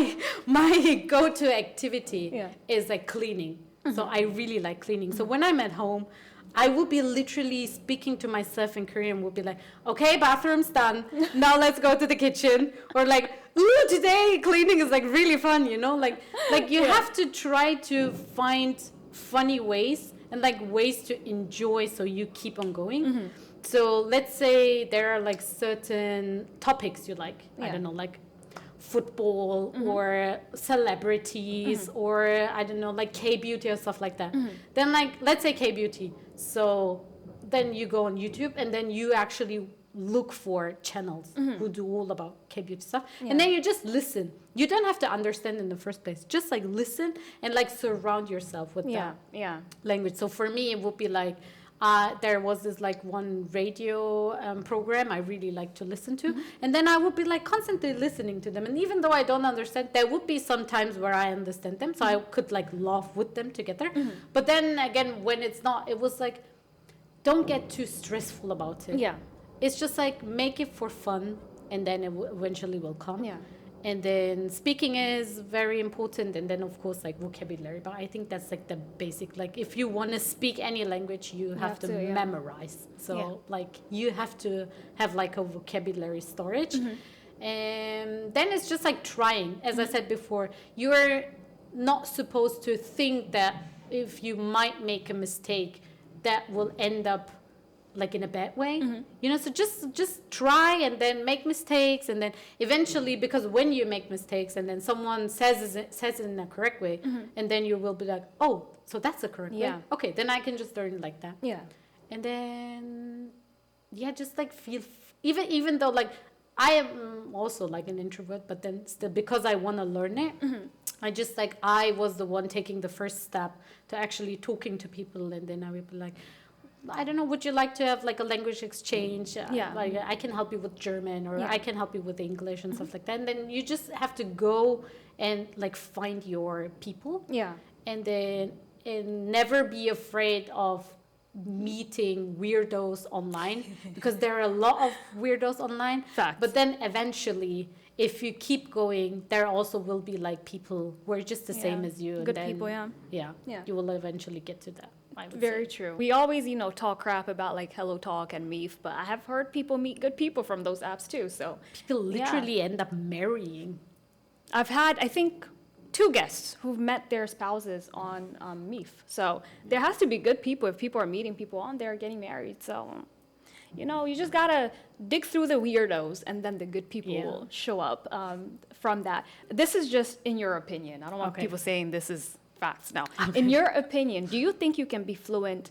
go-to activity Yeah. is like cleaning. So I really like cleaning. So when I'm at home, I will be literally speaking to myself in Korean, will be like, okay, bathroom's done. Now let's go to the kitchen. Or like, ooh, today cleaning is like really fun, you know? Like you have to try to find funny ways and like ways to enjoy so you keep on going. So let's say there are like certain topics you like. I don't know, like football or celebrities or I don't know, like K-beauty or stuff like that. Then like, let's say K-beauty. So then you go on YouTube and then you actually look for channels who do all about K-beauty stuff. And then you just listen. You don't have to understand in the first place. Just like listen and like surround yourself with that language. So for me, it would be like, there was this like one radio program I really like to listen to, and then I would be like constantly listening to them, and even though I don't understand, there would be some times where I understand them, so I could like laugh with them together. But then again, when it's not, it was like, don't get too stressful about it. It's just like make it for fun, and then it eventually will come. And then speaking is very important, and then of course like vocabulary, but I think that's like the basic, like if you want to speak any language you have to memorize, so like you have to have like a vocabulary storage. And then it's just like trying, as I said before, you're not supposed to think that if you might make a mistake that will end up like in a bad way, you know, so just try and then make mistakes, and then eventually, because when you make mistakes and then someone says it in a correct way, and then you will be like, oh, so that's the correct way, okay, then I can just learn it like that. And then just like feel even though like I am also like an introvert, but then still, because I want to learn it, I just like, I was the one taking the first step to actually talking to people, and then I would be like, I don't know, would you like to have like a language exchange? Like I can help you with German, or I can help you with English and stuff like that. And then you just have to go and like find your people. And then never be afraid of meeting weirdos online, because there are a lot of weirdos online. But then eventually, if you keep going, there also will be like people who are just the same as you. Good and then, people, you will eventually get to that. Very true. We always, talk crap about like Hello Talk and Meef, but I have heard people meet good people from those apps too. So people literally end up marrying. I've had, I think, 2 guests who've met their spouses on Meef. So there has to be good people if people are meeting people on there getting married. So, you just gotta dig through the weirdos, and then the good people will show up from that. This is just in your opinion. I don't want people saying this is facts now. In your opinion, do you think you can be fluent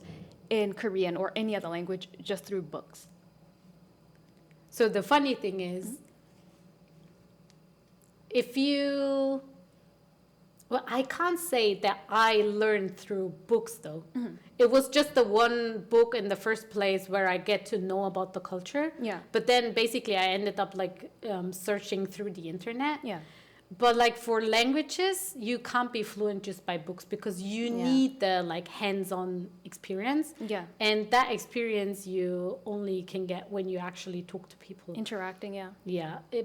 in Korean or any other language just through books? So the funny thing is, I can't say that I learned through books though. It was just the one book in the first place where I get to know about the culture. But then basically I ended up like searching through the internet. But like for languages, you can't be fluent just by books, because you need the like hands-on experience. And that experience you only can get when you actually talk to people. Interacting,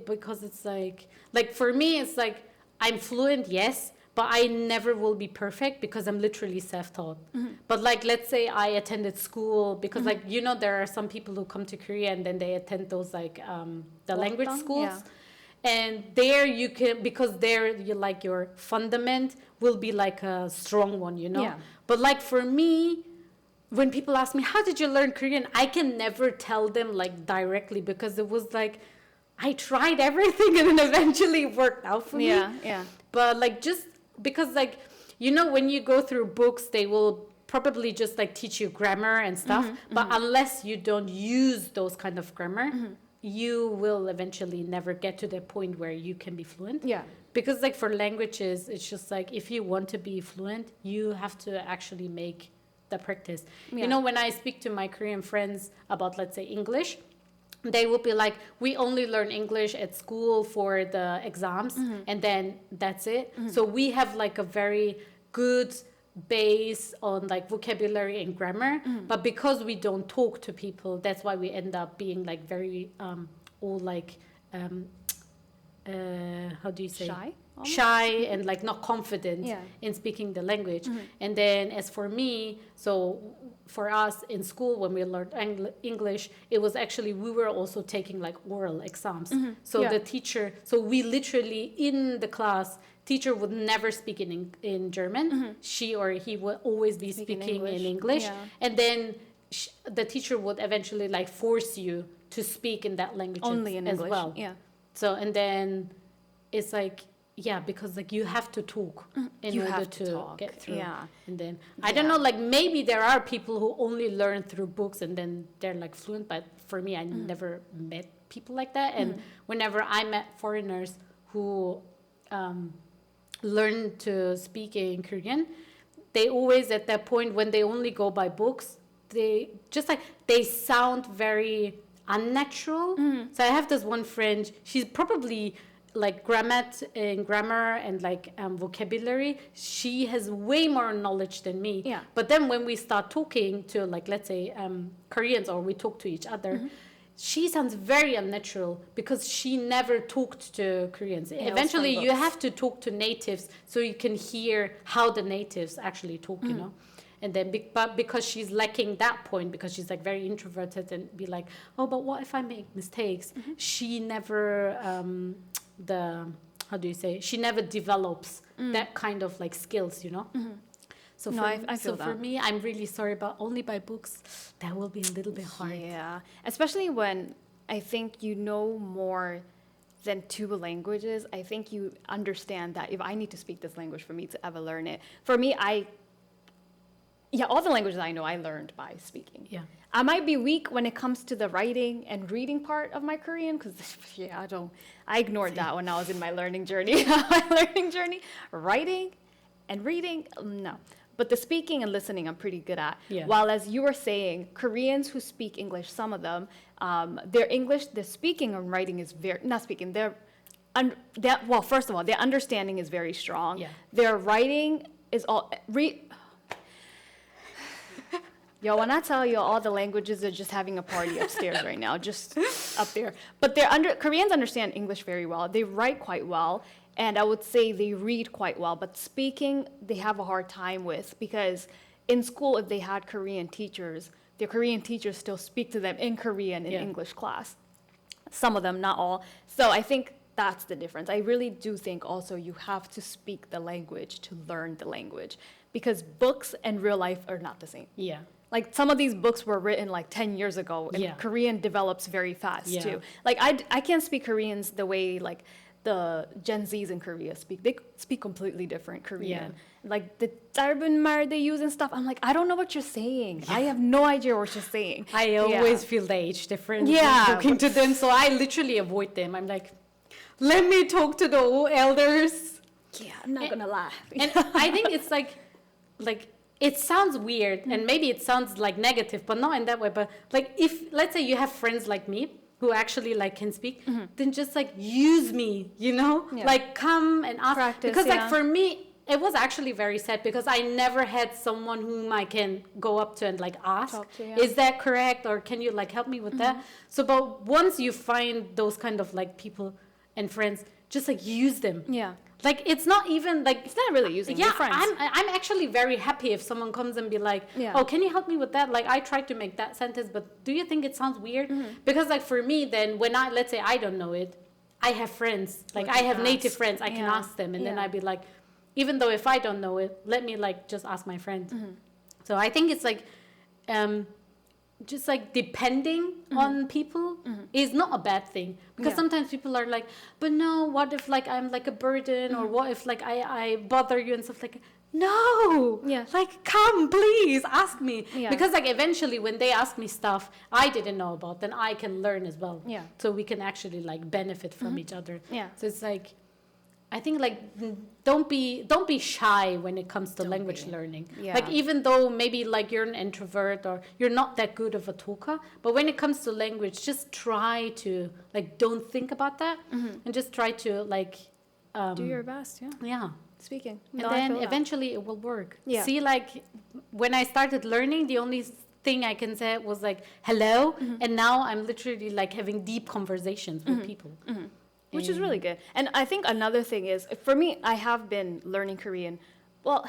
because it's like for me, it's like I'm fluent, yes, but I never will be perfect because I'm literally self-taught. But like, let's say I attended school, because like, there are some people who come to Korea and then they attend those like the language schools. And there you can, because there you like your fundament will be like a strong one, But like for me, when people ask me, how did you learn Korean? I can never tell them like directly, because it was like, I tried everything and then eventually it worked out for me. But like, just because like, when you go through books, they will probably just like teach you grammar and stuff. But unless you don't use those kind of grammar, you will eventually never get to the point where you can be fluent. Because like for languages, it's just like, if you want to be fluent, you have to actually make the practice. When I speak to my Korean friends about, let's say, English, they will be like, we only learn English at school for the exams, and then that's it. So we have like a very good base on like vocabulary and grammar, but because we don't talk to people, that's why we end up being like very all like how do you say, shy and like not confident Yeah. in speaking the language. And then as for me, so for us in school when we learned English, it was actually we were also taking like oral exams. So Yeah. the teacher, so we literally in the class, teacher would never speak in German. She or he would always be speaking in English. Yeah. And then the teacher would eventually like force you to speak in that language Only in as English. well. Yeah. So and then it's like because like you have to talk in You order have to to talk. get through. Yeah. And then I don't know, like maybe there are people who only learn through books and then they're like fluent, but for me I never met people like that. And whenever I met foreigners who learn to speak in Korean, they always at that point when they only go by books, they just like they sound very unnatural. So I have this one friend, she's probably like grammar and like vocabulary, she has way more knowledge than me. Yeah. But then when we start talking to like let's say Koreans or we talk to each other, she sounds very unnatural because she never talked to Koreans. Eventually you have to talk to natives so you can hear how the natives actually talk, you know. And then, but because she's lacking that point, because she's like very introverted and be like, oh, but what if I make mistakes? She never, how do you say? She never develops that kind of like skills, you know? So No, for, I feel so for that. me, I'm really sorry, but only by books, that will be a little bit hard. Yeah, especially when I think you know more than two languages. I think you understand that if I need to speak this language for me to ever learn it. For me, all the languages I know, I learned by speaking. Yeah. I might be weak when it comes to the writing and reading part of my Korean because, I ignored that when I was in my learning journey. Writing and reading, no. But the speaking and listening, I'm pretty good at. Yeah. While as you were saying, Koreans who speak English, some of them, their English, their speaking and writing is well, first of all, their understanding is very strong. Yeah. Their writing is Yo, when I tell you all the languages are just having a party upstairs right now, just up there. But Koreans understand English very well. They write quite well, and I would say they read quite well. But speaking, they have a hard time with because in school, if they had Korean teachers, their Korean teachers still speak to them in Korean in English class. Some of them, not all. So I think that's the difference. I really do think also you have to speak the language to learn the language because books and real life are not the same. Yeah. Like some of these books were written like 10 years ago and Korean develops very fast too. Like I can't speak Koreans the way like the Gen Zs in Korea speak. They speak completely different Korean. Like the 짧은 말 they use and stuff. I'm like, I don't know what you're saying. I have no idea what you're saying. I always feel the age difference when Yeah. talking to them, so I literally avoid them. I'm like, let me talk to the old elders. Yeah, I'm not gonna lie. And I think it's like it sounds weird and maybe it sounds like negative, but not in that way. But like if let's say you have friends like me who actually like can speak, then just like use me, you know, like come and ask. Practice, because like for me, it was actually very sad because I never had someone whom I can go up to and like ask, Talk to, is that correct? Or can you like help me with that? So, but once you find those kind of like people and friends, just like use them. Yeah. Like it's not even like It's not really using yeah, your friends. I'm actually very happy if someone comes and be like, Yeah. oh, can you help me with that? Like I tried to make that sentence, but do you think it sounds weird? Because like for me, then when let's say I don't know it, I have friends. Like I have native friends. I can ask them, and then I'd be like, even though if I don't know it, let me like just ask my friend. So I think it's like, just like depending on people is not a bad thing because sometimes people are like, but no, what if like I'm like a burden or what if like I bother you and stuff like no, like come please ask me because like eventually when they ask me stuff I didn't know about, then I can learn as well, so we can actually like benefit from each other. So it's like I think like don't be shy when it comes to language learning. Like even though maybe like you're an introvert or you're not that good of a talker, but when it comes to language, just try to like don't think about that and just try to like do your best. Speaking. And then eventually it will work. Yeah. See, like when I started learning, the only thing I can say was like hello, and now I'm literally like having deep conversations with people. which is really good. And I think another thing is, for me, I have been learning Korean. Well,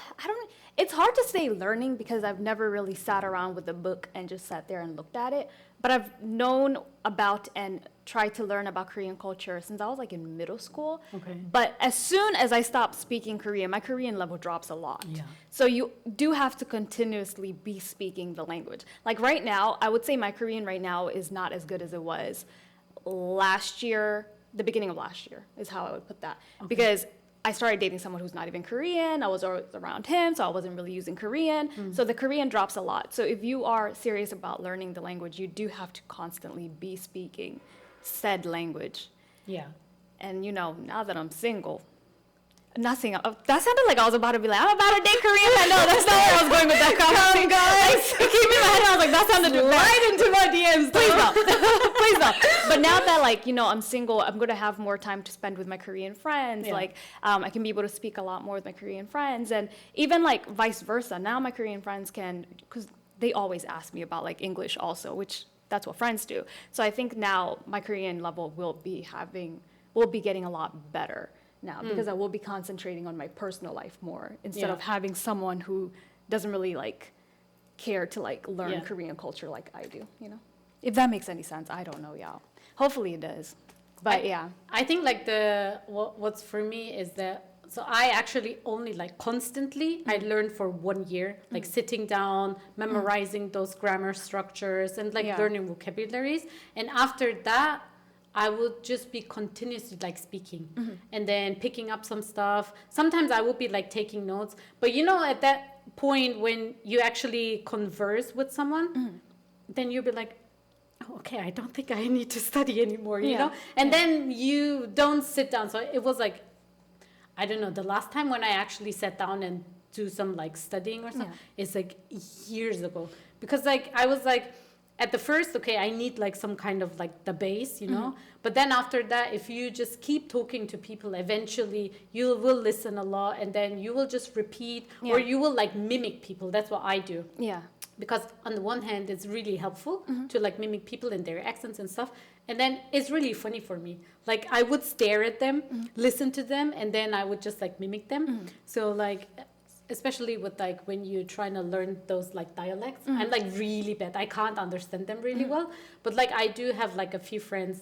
it's hard to say learning because I've never really sat around with a book and just sat there and looked at it. But I've known about and tried to learn about Korean culture since I was like in middle school. Okay. But as soon as I stop speaking Korean, my Korean level drops a lot. Yeah. So you do have to continuously be speaking the language. Like right now, I would say my Korean right now is not as good as it was last year, the beginning of last year is how I would put that. Okay. Because I started dating someone who's not even Korean. I was always around him, so I wasn't really using Korean. So the Korean drops a lot. So if you are serious about learning the language, you do have to constantly be speaking said language. Yeah. And you know, now that I'm single, not single. That sounded like I was about to be like, I'm about to date Korean. I know that's not where I was going with that conversation. Guys, it came in my head. I was like, that sounded Right into my DMs. Please don't. Please don't. But now that like, you know, I'm single, I'm going to have more time to spend with my Korean friends. Yeah. Like, I can be able to speak a lot more with my Korean friends. And even like vice versa. Now my Korean friends can, because they always ask me about like English also, which that's what friends do. So I think now my Korean level will be getting a lot better now because I will be concentrating on my personal life more instead of having someone who doesn't really like care to like learn Korean culture like I do, you know? If that makes any sense, I don't know, y'all. Hopefully it does. But I think like what's for me is that, so I actually only like constantly, I learned for 1 year, like sitting down, memorizing those grammar structures and like learning vocabularies. And after that, I would just be continuously like speaking and then picking up some stuff. Sometimes I would be like taking notes. But you know, at that point when you actually converse with someone, then you'll be like, oh, okay, I don't think I need to study anymore, you know? And then you don't sit down. So it was like, I don't know, the last time when I actually sat down and do some like studying or something, it's like years ago. Because like, I was like, at the first, okay, I need like some kind of like the base, you know? But then after that, if you just keep talking to people, eventually you will listen a lot and then you will just repeat or you will like mimic people. That's what I do. Yeah. Because on the one hand, it's really helpful to like mimic people and their accents and stuff. And then it's really funny for me. Like I would stare at them, listen to them, and then I would just like mimic them. So like, especially with like when you're trying to learn those like dialects, I'm like really bad. I can't understand them really well. But like I do have like a few friends.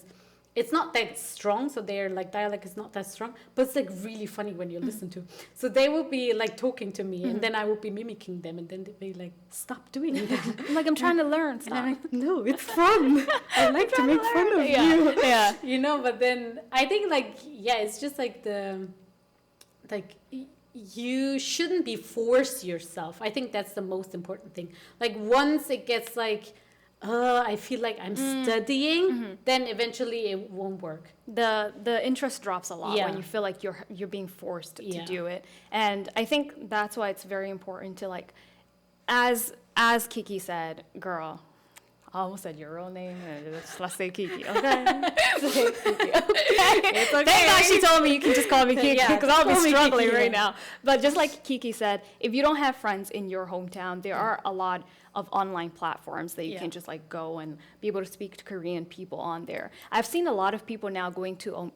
It's not that strong, so their like dialect is not that strong, but it's like really funny when you listen to. So they will be like talking to me, and then I will be mimicking them, and then they'll be like, "Stop doing that!" I'm like, I'm trying to learn stuff. And I'm like, "No, it's fun. I like to make fun of you." Yeah. You know. But then I think like it's just like you shouldn't be force yourself. I think that's the most important thing. Like once it gets like, I feel like I'm studying, then eventually it won't work. The interest drops a lot when you feel like you're being forced to do it. And I think that's why it's very important to like, as Kiki said, girl, I almost said your real name. Let's say Kiki, okay? Say Kiki, okay? It's okay. Thank God she told me you can just call me Kiki because I'll be struggling right now. But just like Kiki said, if you don't have friends in your hometown, there are a lot of online platforms that you can just like go and be able to speak to Korean people on there. I've seen a lot of people now going to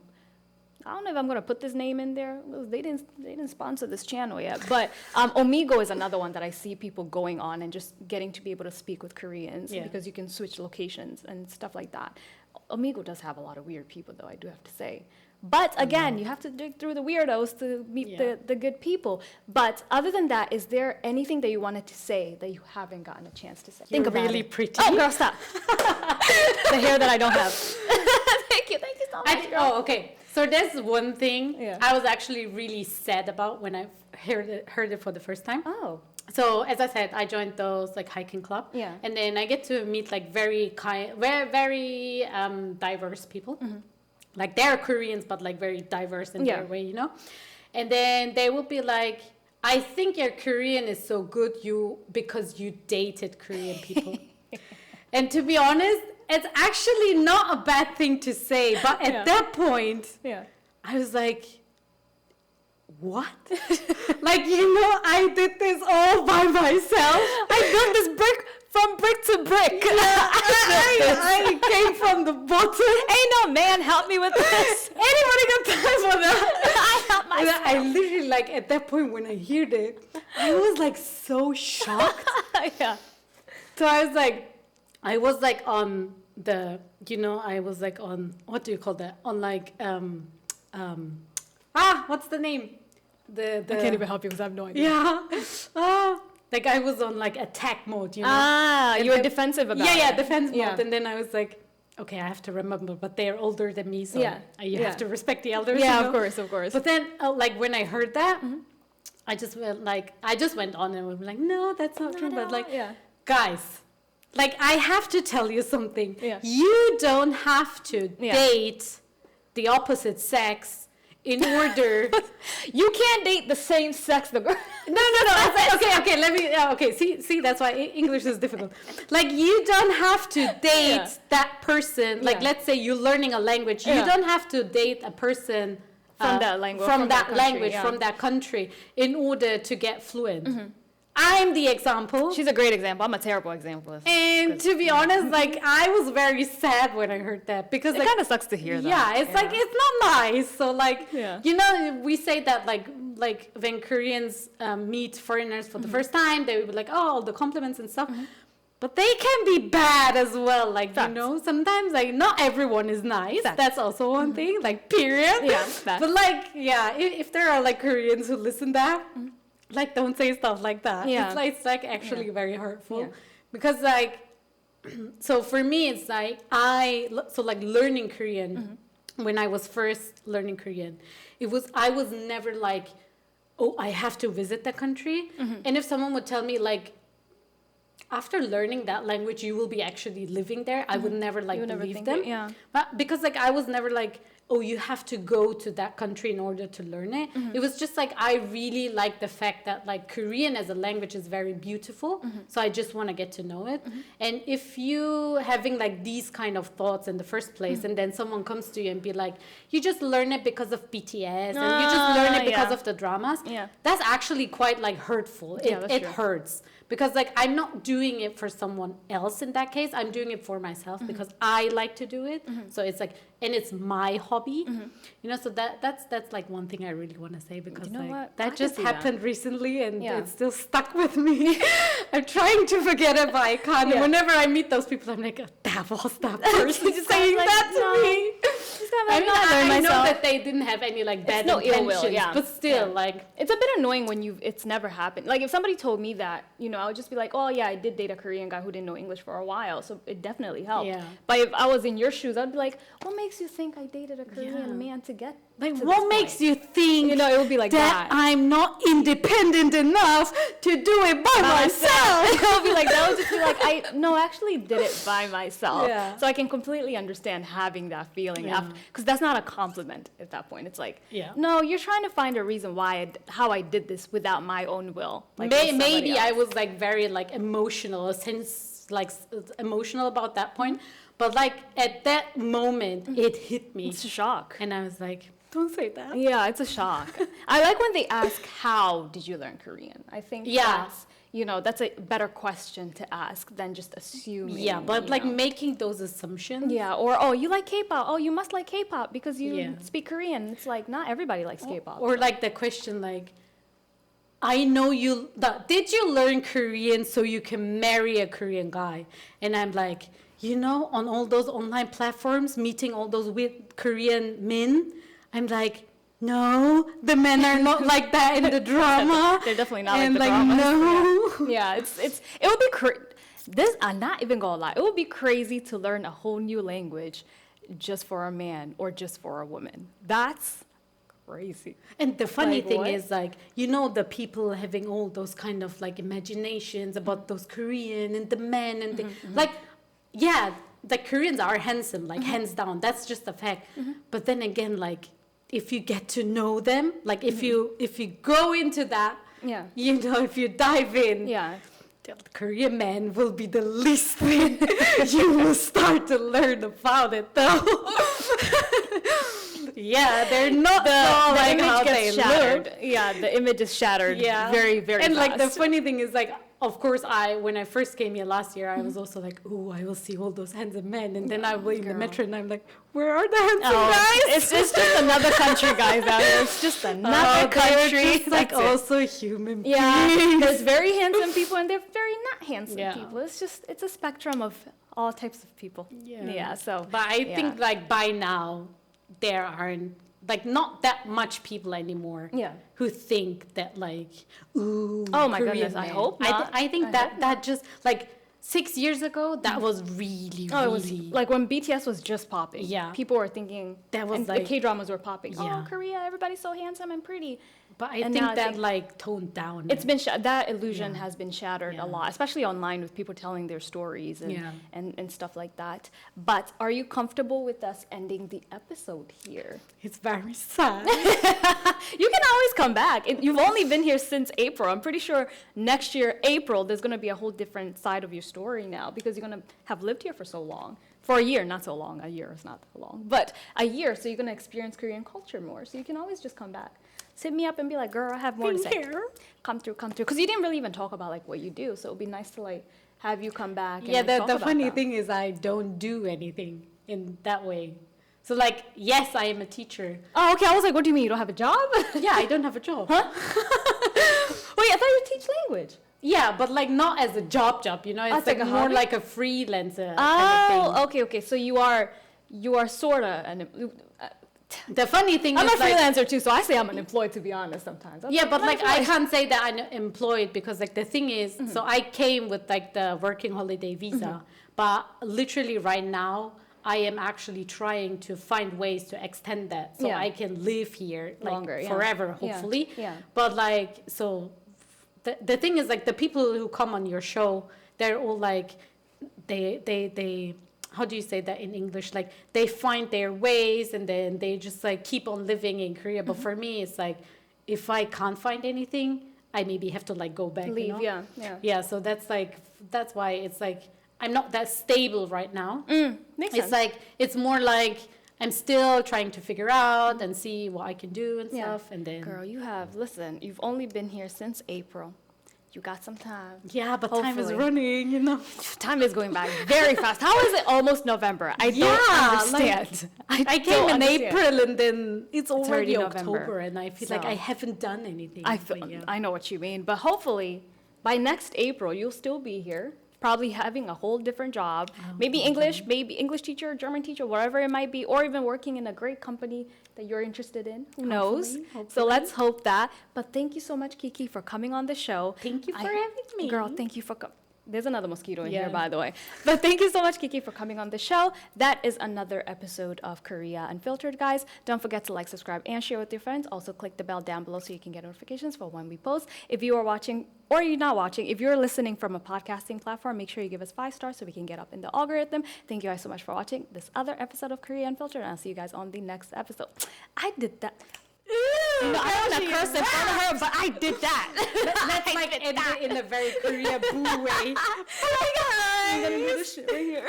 I don't know if I'm going to put this name in there. They didn't sponsor this channel yet. But Omigo is another one that I see people going on and just getting to be able to speak with Koreans because you can switch locations and stuff like that. Omigo does have a lot of weird people, though, I do have to say. But again, you have to dig through the weirdos to meet the good people. But other than that, is there anything that you wanted to say that you haven't gotten a chance to say? Think about really it. Pretty. Oh, girl, stop. The hair that I don't have. Thank you so much. Okay. So there's one thing I was actually really sad about when I heard it for the first time. Oh. So as I said, I joined those like hiking club. Yeah. And then I get to meet like very diverse people. Like they're Koreans, but like very diverse in their way, you know? And then they will be like, I think your Korean is so good because you dated Korean people. And to be honest, it's actually not a bad thing to say. But at that point, I was like, what? Like, I did this all by myself. I built this brick from brick to brick. I came from the bottom. Ain't no man help me with this. Anybody got time for that? I help And myself. I literally, like, at that point when I heard it, I was like so shocked. Yeah. So I was like on the, I was like on, what do you call that? On like, what's the name? I can't even help you because I have no idea. Yeah. Like I was on like attack mode, you know? And you were defensive about it. Yeah, defense mode. Yeah. And then I was like, okay, I have to remember, but they're older than me, so Yeah. you Yeah. have to respect the elders. Yeah, you know? of course. But then, like when I heard that, I just went on and was like, no, that's not true. But like, yeah. guys, like I have to tell you something. Yeah. You don't have to Yeah. date the opposite sex in order. You can't date the same sex. No. Okay. Let me. Okay. See. That's why English is difficult. Like you don't have to date Yeah. that person. Like Yeah. let's say you're learning a language. You Yeah. don't have to date a person From that language, from from that that country, language, yeah. from that country, in order to get fluent. I'm the example. She's a great example. I'm a terrible example. And to be honest, like I was very sad when I heard that because It like kind of sucks to hear that. yeah, it's like it's not nice. So like Yeah. we say that like when Koreans meet foreigners for the first time, they would be like, oh, all the compliments and stuff. But they can be bad as well. Like Facts. sometimes like not everyone is nice. Facts. That's also one thing. Like period. Yeah, facts. But like if there are like Koreans who listen that. Like don't say stuff like that. Yeah. It's like actually very hurtful. Yeah. Because like so for me it's like learning Korean when I was first learning Korean, I was never like, oh, I have to visit the country. And if someone would tell me like after learning that language you will be actually living there, I would never like You would never believe think them. it, yeah. But because like I was never like, oh, you have to go to that country in order to learn it. It was just like I really like the fact that like Korean as a language is very beautiful. So I just want to get to know it. And if you having like these kind of thoughts in the first place, and then someone comes to you and be like, you just learn it because of BTS, and you just learn it because yeah. of the dramas. Yeah. That's actually quite like hurtful. Yeah, that's It true. hurts. Because like I'm not doing it for someone else in that case. I'm doing it for myself because I like to do it. So it's like, and it's my hobby, so that's like one thing I really want to say because You know like what? I that can just see that. happened recently and Yeah. it's still stuck with me. I'm trying to forget it, but I can't. Yeah. And whenever I meet those people, I'm like, that was that person Just saying like, that to no. me. Just kinda I like, mean, no, learn I know myself. that they didn't have any like bad no ill intentions, will, yeah. but still, Yeah. like, It's a bit annoying when it's never happened. Like if somebody told me that, I would just be like, oh yeah, I did date a Korean guy who didn't know English for a while, so it definitely helped. Yeah. But if I was in your shoes, I'd be like, what makes you think I dated a Korean Yeah. man to get like to what this makes point? you think it would be like that that. I'm not independent enough to do it by myself? It would be like that would just be like I actually did it by myself. Yeah. So I can completely understand having that feeling Yeah. because that's not a compliment at that point. It's like Yeah. no, you're trying to find a reason how I did this without my own will. Like it was somebody Maybe I else. was like very like emotional, emotional about that point. But like at that moment, it hit me, It's a shock. and I was like, "Don't say that." Yeah, it's a shock. I like when they ask, "How did you learn Korean?" I think Yeah. that's a better question to ask than just assuming. Yeah, but you like know. making those assumptions. Yeah, or oh, you like K-pop. Oh, you must like K-pop because you Yeah. speak Korean. It's like not everybody likes K-pop. Or like the question like, I know you. Did you learn Korean so you can marry a Korean guy? And I'm like, on all those online platforms, meeting all those weird Korean men, I'm like, no, the men are not like that in the drama. They're definitely not and like the dramas. no. Yeah, it would be this. I'm not even gonna lie. It would be crazy to learn a whole new language just for a man or just for a woman. That's crazy. And the funny Like thing what? is, like, the people having all those kind of like imaginations about those Korean and the men and the like, yeah, the Koreans are handsome, like hands down. That's just a fact. But then again, like, if you get to know them, like if you go into that, Yeah. if you dive in, Yeah. the Korean man will be the least thing you will start to learn about it, though. Yeah, they're not so like image how gets they shattered. look. Yeah, the image is shattered. Yeah, Very, very and like the fast. funny thing is like of course, when I first came here last year, I was also like, oh, I will see all those handsome men. And then I will in the metro and I'm like, where are the handsome guys? It's just another country, guys, out here. It's just another country. Just like That's it. also human beings. Yeah, there's very handsome people and they're very not handsome Yeah. people. It's a spectrum of all types of people. Yeah, so. But I yeah. think like by now, there aren't like not that much people anymore Yeah. who think that like, ooh, Oh my Korean goodness, I men. hope not. I think I that hope that just like 6 years ago, that was really, Oh, it was really like when BTS was just popping. Yeah. People were thinking That was and like- the K-dramas were popping. Yeah. Oh, Korea, everybody's so handsome and pretty. But I And think now I that think- like toned down. It's been that illusion Yeah. has been shattered Yeah. a lot, especially online with people telling their stories and, Yeah. and stuff like that. But are you comfortable with us ending the episode here? It's very sad. You can always come back. You've only been here since April. I'm pretty sure next year, April, there's going to be a whole different side of your story now because you're going to have lived here for so long. For a year, not so long. A year is not that long. But a year, so you're going to experience Korean culture more. So you can always just come back. Hit me up and be like, girl, I have more to say. Here. Come through. Because you didn't really even talk about like what you do. So it would be nice to like have you come back and Yeah, like, talk the about funny that. thing is I don't do anything in that way. So like, yes, I am a teacher. Oh, okay. I was like, what do you mean? You don't have a job? Yeah, I don't have a job. Huh? Wait, I thought you teach language. Yeah, but like not as a job, you know. It's As like like a more hobby? like a freelancer kind of Oh, okay. So you are sorta thing. The funny thing I'm is a like, freelancer too, so I say I'm unemployed to be honest sometimes. I'm yeah, but I'm like I unemployed. can't say that I'm employed because like the thing is, Mm-hmm. so I came with like the working holiday visa, but literally right now I am actually trying to find ways to extend that so Yeah. I can live here like Longer, yeah. forever, Yeah, hopefully. yeah. But like, so the thing is like the people who come on your show, they're all like, they how do you say that in English? Like they find their ways and then they just like keep on living in Korea. But for me, it's like if I can't find anything, I maybe have to like go back. Leave, you know? yeah. Yeah. So that's why it's like I'm not that stable right now. Makes It's sense. like it's more like I'm still trying to figure out and see what I can do and Yeah. stuff. And then Girl, you've only been here since April. You got some time. yeah, but time is Hopefully. running, you know. Time is going by very fast. How is it almost November? I don't Yeah, understand. I don't came in understand. April and then it's already already November. October and I feel like So- I haven't done anything. I but yeah. I know what you mean, but hopefully by next April you'll still be here, probably having a whole different job, maybe English teacher, German teacher, whatever it might be, or even working in a great company that you're interested in. Who knows? So hopefully. let's hope that. But thank you so much, Kiki, for coming on the show. Thank you for having me. Girl, thank you for There's another mosquito in here, Yeah. by the way. But thank you so much, Kiki, for coming on the show. That is another episode of Korea Unfiltered, guys. Don't forget to like, subscribe, and share with your friends. Also, click the bell down below so you can get notifications for when we post. If you are watching or you're not watching, if you're listening from a podcasting platform, make sure you give us 5 stars so we can get up in the algorithm. Thank you guys so much for watching this other episode of Korea Unfiltered, and I'll see you guys on the next episode. I did that. No, I don't want to curse in front of her, but I did that. Let's like end it in a very Korea boo way. Oh my God. I'm going to do this shit right here.